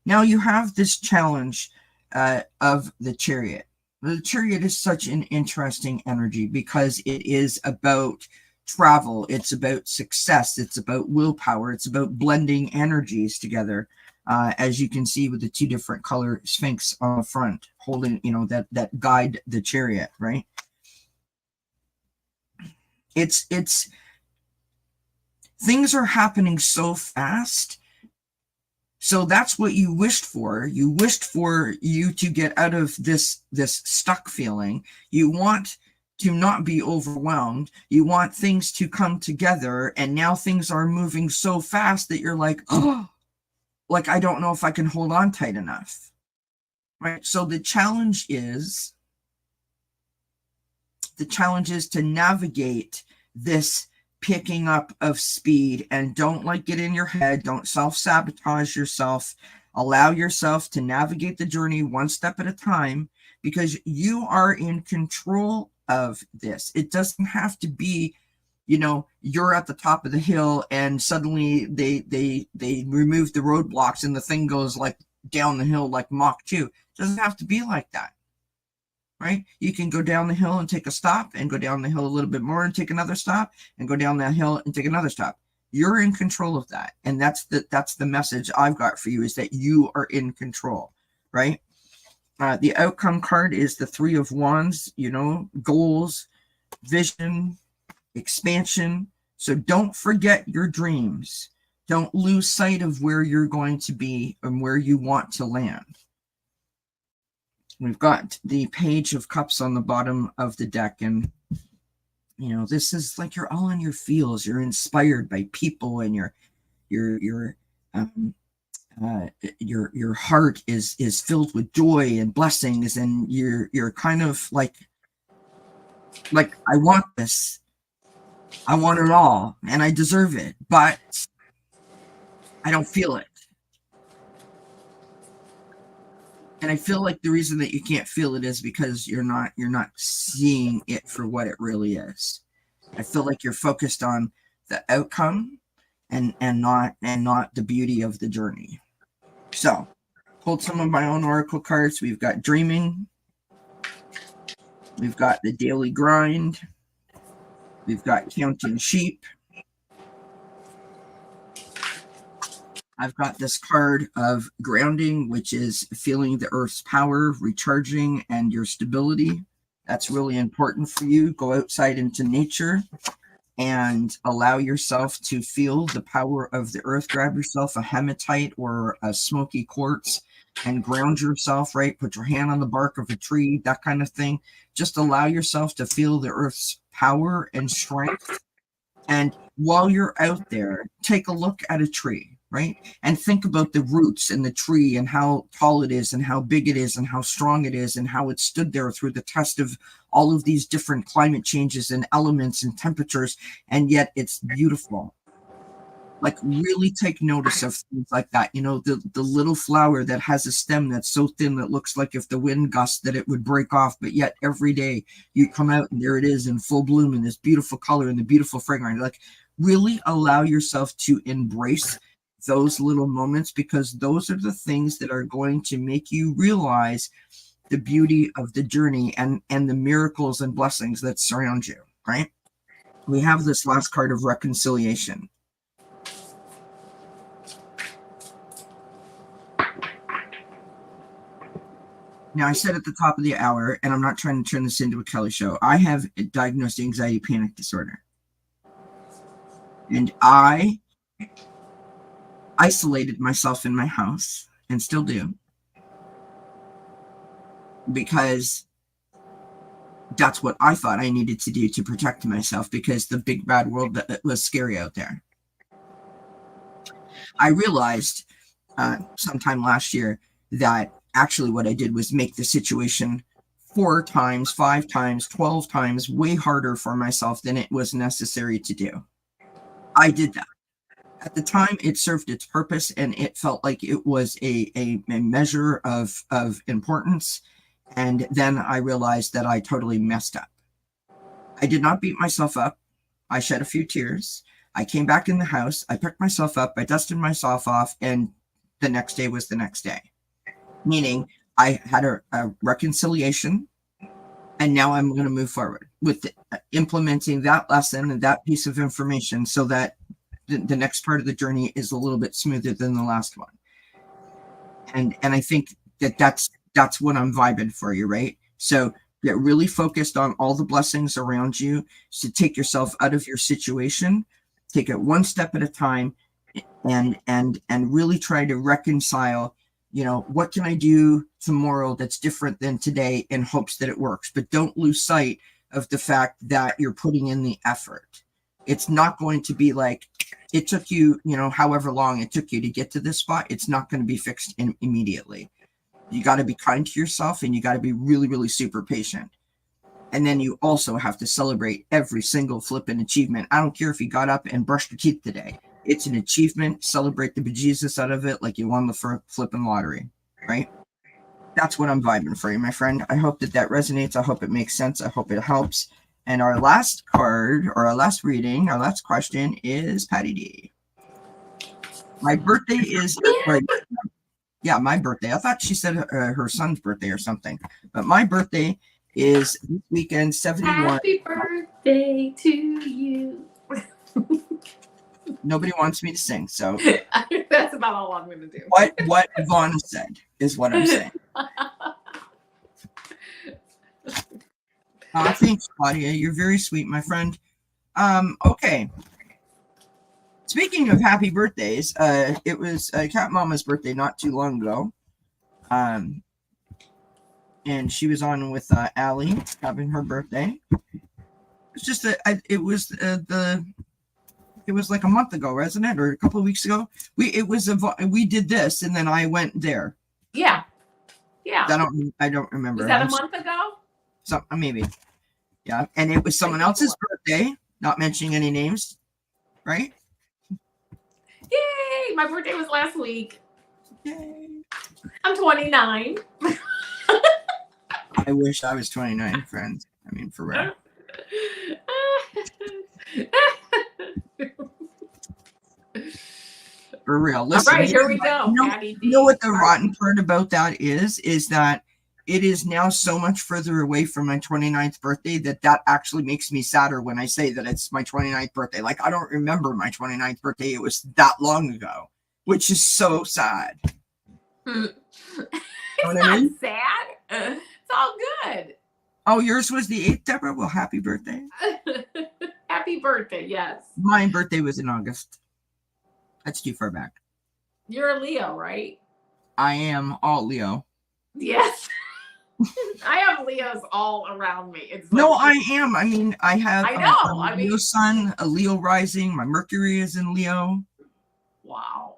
Now you have this challenge of the Chariot. The Chariot is such an interesting energy because it is about travel, it's about success, it's about willpower, it's about blending energies together, as you can see with the 2 different color sphinx on the front holding, that guide the Chariot, right? It's things are happening so fast. So that's what you wished for. You wished for you to get out of this stuck feeling. You want to not be overwhelmed. You want things to come together, and now things are moving so fast that you're like, oh, like I don't know if I can hold on tight enough, right? So the challenge is to navigate this picking up of speed, and don't get in your head. Don't self-sabotage yourself. Allow yourself to navigate the journey one step at a time, because you are in control of this. It doesn't have to be, you're at the top of the hill and suddenly they remove the roadblocks and the thing goes like down the hill like Mach 2. It doesn't have to be like that, right? You can go down the hill and take a stop, and go down the hill a little bit more and take another stop, and go down that hill and take another stop. You're in control of that. And that's the message I've got for you, is that you are in control, right? The outcome card is the 3 of Wands, goals, vision, expansion. So don't forget your dreams. Don't lose sight of where you're going to be and where you want to land. We've got the Page of Cups on the bottom of the deck, and this is like you're all in your feels. You're inspired by people, and your heart is filled with joy and blessings, and you're kind of like I want this, I want it all, and I deserve it, but I don't feel it. And I feel like the reason that you can't feel it is because you're not seeing it for what it really is. I feel like you're focused on the outcome and not the beauty of the journey. So, pulled some of my own oracle cards. We've got dreaming. We've got the daily grind. We've got counting sheep. I've got this card of grounding, which is feeling the earth's power, recharging, and your stability. That's really important for you. Go outside into nature. and allow yourself to feel the power of the earth. Grab yourself a hematite or a smoky quartz and ground yourself, right? Put your hand on the bark of a tree, that kind of thing. Just allow yourself to feel the earth's power and strength. And while you're out there, take a look at a tree, right? And think about the roots in the tree and how tall it is and how big it is and how strong it is and how it stood there through the test of all of these different climate changes and elements and temperatures. And yet it's beautiful. Like, really take notice of things like that. You know, the little flower that has a stem that's so thin that looks like if the wind gusts that it would break off, but yet every day you come out and there it is in full bloom in this beautiful color and the beautiful fragrance. Like, really allow yourself to embrace those little moments, because those are the things that are going to make you realize the beauty of the journey and the miracles and blessings that surround you, right? We have this last card of reconciliation. Now, I said at the top of the hour, and I'm not trying to turn this into a Kelly show, I have a diagnosed anxiety panic disorder. And I isolated myself in my house, and still do, because that's what I thought I needed to do to protect myself, because the big bad world was scary out there. I realized sometime last year that actually what I did was make the situation 4 times, 5 times, 12 times way harder for myself than it was necessary to do. I did that. At the time, it served its purpose, and it felt like it was a measure of importance. And then I realized that I totally messed up. I did not beat myself up. I shed a few tears. I came back in the house. I picked myself up. I dusted myself off. And the next day was the next day. Meaning I had a reconciliation, and now I'm going to move forward with implementing that lesson and that piece of information so that the next part of the journey is a little bit smoother than the last one. And I think that's what I'm vibing for you, right? So get really focused on all the blessings around you. So take yourself out of your situation, take it one step at a time, and really try to reconcile, you know, what can I do tomorrow that's different than today, in hopes that it works. But don't lose sight of the fact that you're putting in the effort. It's not going to be like it took you, you know, however long it took you to get to this spot. It's not going to be fixed immediately. You got to be kind to yourself, and you got to be really, really super patient. And then you also have to celebrate every single flipping achievement. I don't care if you got up and brushed your teeth today. It's an achievement. Celebrate the bejesus out of it like you won the flipping lottery, right? That's what I'm vibing for you, my friend. I hope that resonates. I hope it makes sense. I hope it helps. And our last card, or our last reading, our last question is Patty D. My birthday is... Yeah, my birthday. I thought she said her son's birthday or something. But my birthday is this weekend, 71. Happy birthday to you. Nobody wants me to sing, so that's about all I'm going to do. What Avana said is what I'm saying. Thanks, Claudia. You're very sweet, my friend. Okay. Speaking of happy birthdays, it was Cat Mama's birthday not too long ago. And she was on with Allie having her birthday. It's just it was like a month ago, wasn't it, or a couple of weeks ago? We did this, and then I went there. Yeah. I don't remember. Was that a month ago? So maybe. Yeah, and it was someone else's birthday. Not mentioning any names, right? Yay! My birthday was last week. Yay! I'm 29. I wish I was 29, friends. I mean, for real. For real. Listen, all right, here we go. You know what the rotten part about that is that it is now so much further away from my 29th birthday that actually makes me sadder when I say that it's my 29th birthday. Like, I don't remember my 29th birthday. It was that long ago, which is so sad. It's not sad. It's all good. Oh, yours was the 8th, Deborah? Well, happy birthday. Happy birthday, yes. My birthday was in August. That's too far back. You're a Leo, right? I am all Leo. Yes. I have Leos all around me. It's No, like, I am. I mean, I have I know. a Leo sun, a Leo rising. My Mercury is in Leo. Wow.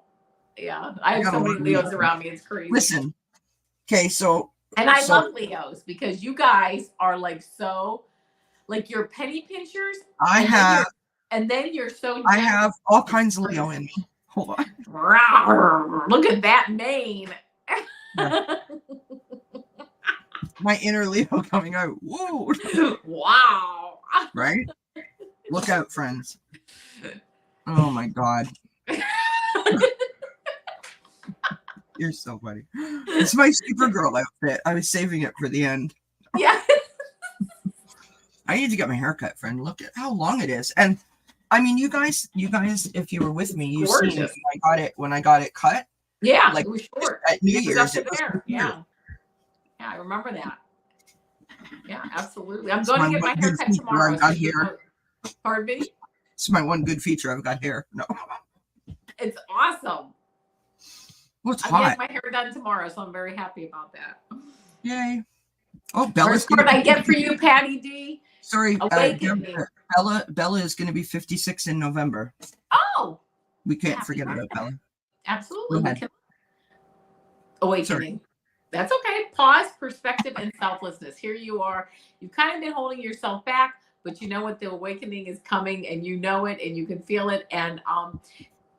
Yeah. I have got a so lot many of Leo. Leos around me. It's crazy. Listen. Okay, so. And I love Leos because you guys are like so, like you're penny pinchers. And then you're so. I have all kinds of Leo in me. Hold on. Look at that mane. Yeah. My inner Leo coming out. Whoa. Wow. Right? Look out, friends. Oh my God. You're so funny. It's my Supergirl outfit. I was saving it for the end. Yeah. I need to get my hair cut, friend. Look at how long it is. And I mean, you guys, if you were with me, you seen when I got it cut. Yeah, like it was short. At New Year's. It was yeah. Yeah, I remember that. Yeah, absolutely. I'm going to get my hair cut tomorrow. I've got hair. Pardon me? It's my one good feature. I've got hair. No. It's awesome. Well, it's I'm hot. getting my hair done tomorrow, so I'm very happy about that. Yay. Oh, Bella's what I get for you, Patty D. Sorry, Bella is going to be 56 in November. Oh. We can't forget about Bella. Absolutely. Awakening. Sorry. That's okay. Pause, perspective, and selflessness. Here you are. You've kind of been holding yourself back, but you know what? The awakening is coming, and you know it, and you can feel it. And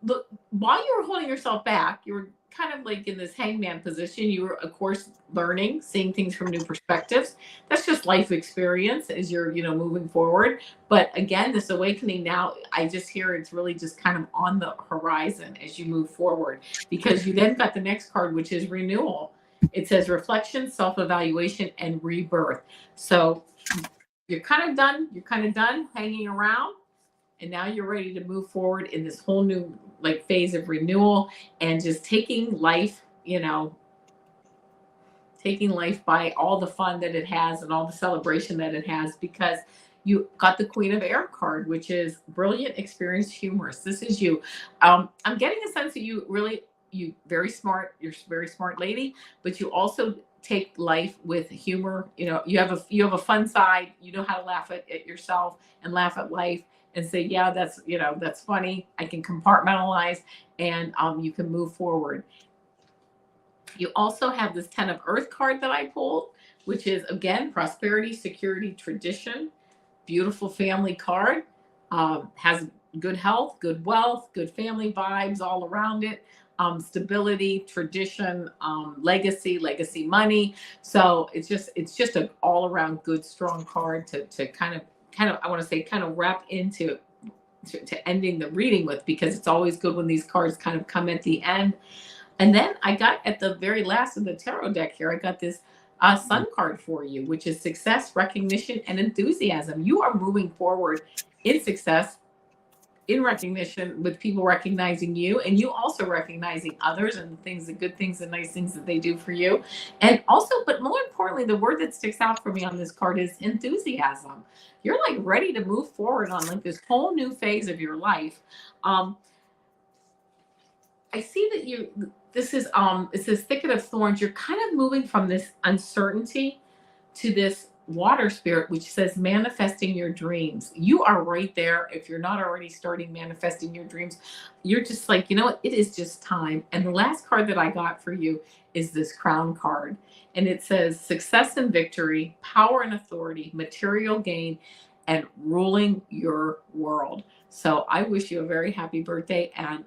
look, while you were holding yourself back, you were kind of like in this hangman position. You were, of course, learning, seeing things from new perspectives. That's just life experience as you're, moving forward. But again, this awakening now, I just hear it's really just kind of on the horizon as you move forward, because you then got the next card, which is renewal. It says reflection, self-evaluation, and rebirth. So you're kind of done. You're kind of done hanging around. And now you're ready to move forward in this whole new phase of renewal and just taking life, taking life by all the fun that it has and all the celebration that it has, because you got the Queen of Air card, which is brilliant, experienced, humorous. This is you. I'm getting a sense that you very smart. You're a very smart lady, but you also take life with humor. You have a fun side. You know how to laugh at yourself and laugh at life and say, yeah, that's funny. I can compartmentalize, and you can move forward. You also have this 10 of Earth card that I pulled, which is, again, prosperity, security, tradition. Beautiful family card. Has good health, good wealth, good family vibes all around it. Stability, tradition, legacy money. So it's just an all around good, strong card to kind of I want to say kind of wrap into to ending the reading with, because it's always good when these cards kind of come at the end. And then I got at the very last of the tarot deck here, I got this sun card for you, which is success, recognition, and enthusiasm. You are moving forward in success, in recognition, with people recognizing you, and you also recognizing others and the good things, the nice things that they do for you. And also, but more importantly, the word that sticks out for me on this card is enthusiasm. You're ready to move forward on this whole new phase of your life. I see that this is it's this thicket of thorns. You're kind of moving from this uncertainty to this water spirit, which says manifesting your dreams. You are right there. If you're not already starting manifesting your dreams, you're just like, it is just time. And the last card that I got for you is this crown card. And it says success and victory, power and authority, material gain, and ruling your world. So I wish you a very happy birthday, and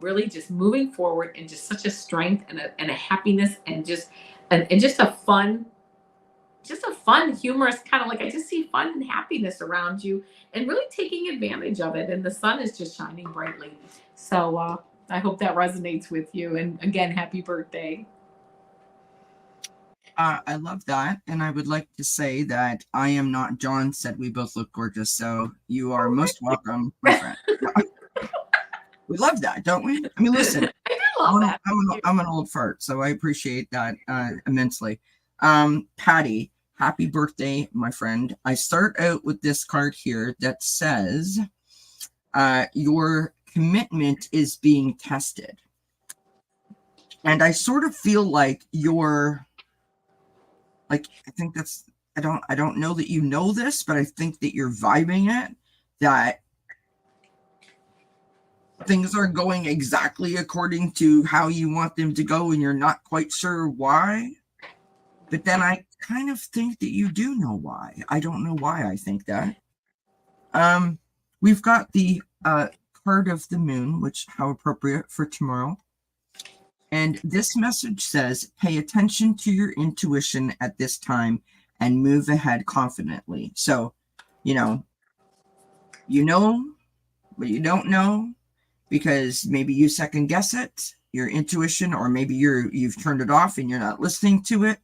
really just moving forward, and just such a strength and a happiness, and just a fun, humorous kind of I just see fun and happiness around you, and really taking advantage of it. And the sun is just shining brightly. So I hope that resonates with you. And again, happy birthday. I love that. And I would like to say that I am not John said we both look gorgeous. So you are most welcome, my friend. We love that, don't we? I mean, listen, I do love that. I'm an old fart, so I appreciate that immensely. Patty, happy birthday, my friend. I start out with this card here that says, your commitment is being tested. And I sort of feel like you're, like, I think that's, I don't know that you know this, but I think that you're vibing it, that things are going exactly according to how you want them to go, and you're not quite sure why. But then I kind of think that you do know why. I don't know why I think that. We've got the card of the moon, which how appropriate for tomorrow. And this message says, pay attention to your intuition at this time and move ahead confidently. So, you know, but you don't know, because maybe you second guess it, your intuition, or maybe you've turned it off and you're not listening to it.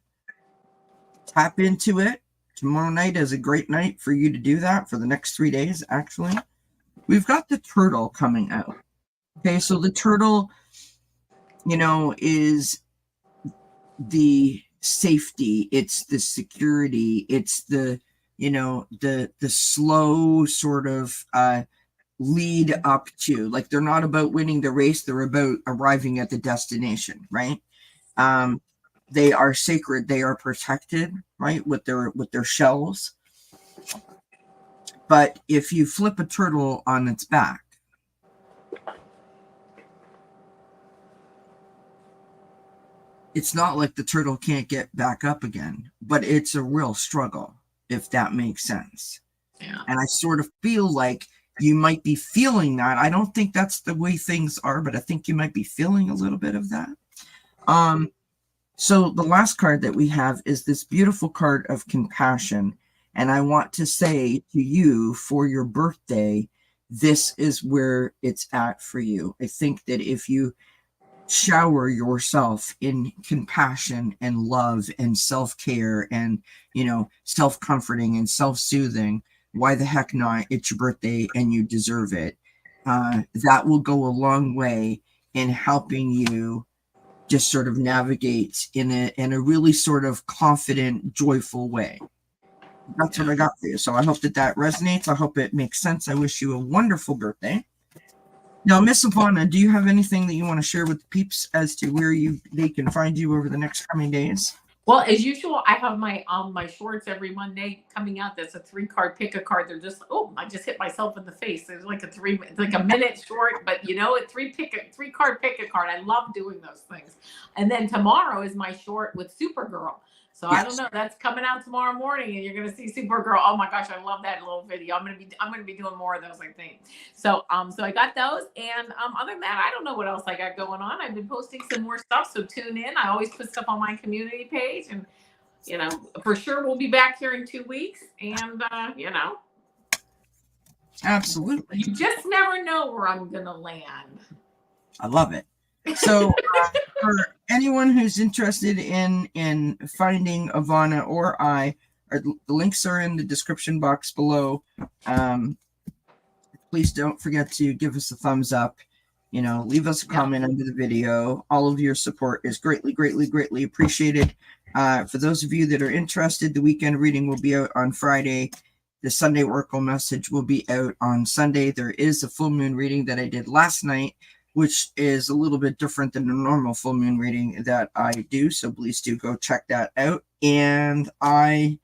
Tap into it. Tomorrow night is a great night for you to do that, for the next 3 days, actually. We've got the turtle coming out. Okay, so the turtle, is the safety, it's the security, it's the, the slow sort of lead up to, like, they're not about winning the race, they're about arriving at the destination, right? They are sacred, they are protected, right, with their shells. But if you flip a turtle on its back, it's not like the turtle can't get back up again, but it's a real struggle, if that makes sense. Yeah. And I sort of feel like you might be feeling that. I don't think that's the way things are, but I think you might be feeling a little bit of that. So the last card that we have is this beautiful card of compassion. And I want to say to you, for your birthday, this is where it's at for you. I think that if you shower yourself in compassion and love and self-care and, self-comforting and self-soothing, why the heck not? It's your birthday and you deserve it. That will go a long way in helping you just sort of navigate in a really sort of confident, joyful way. That's what I got for you. So I hope that resonates. I hope it makes sense. I wish you a wonderful birthday. Now, Miss Avana, do you have anything that you want to share with the peeps as to where they can find you over the next coming days? Well, as usual, I have my my shorts every Monday coming out. That's a 3-card pick a card. They're just, I just hit myself in the face. There's like it's like a minute short, but a 3-card pick a card. I love doing those things. And then tomorrow is my short with Supergirl. So yes. I don't know. That's coming out tomorrow morning, and you're gonna see Supergirl. Oh my gosh, I love that little video. I'm gonna be doing more of those, I think. So so I got those, and other than that, I don't know what else I got going on. I've been posting some more stuff, so tune in. I always put stuff on my community page, and for sure we'll be back here in 2 weeks, and absolutely. You just never know where I'm gonna land. I love it. So for anyone who's interested in finding Avana or the links are in the description box below. Please don't forget to give us a thumbs up, leave us a comment under the video. All of your support is greatly, greatly, greatly appreciated. For those of you that are interested, the weekend reading will be out on Friday. The Sunday Oracle message will be out on Sunday. There is a full moon reading that I did last night, which is a little bit different than the normal full moon reading that I do. So please do go check that out. And I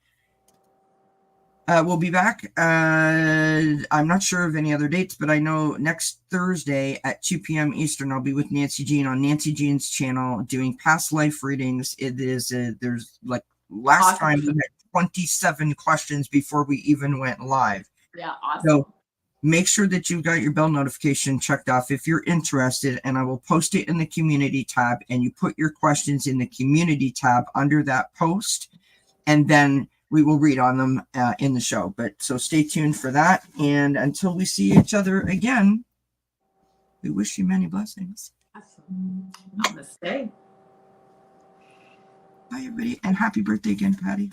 will be back. I'm not sure of any other dates, but I know next Thursday at 2 p.m. Eastern, I'll be with Nancy Jean on Nancy Jean's channel doing past life readings. It is, there's like last time we had 27 questions before we even went live. Yeah, awesome. So make sure that you've got your bell notification checked off if you're interested, and I will post it in the community tab, and you put your questions in the community tab under that post, and then we will read on them in the show. But so stay tuned for that. And until we see each other again, we wish you many blessings. Awesome. Namaste. Bye, everybody. And happy birthday again, Patty.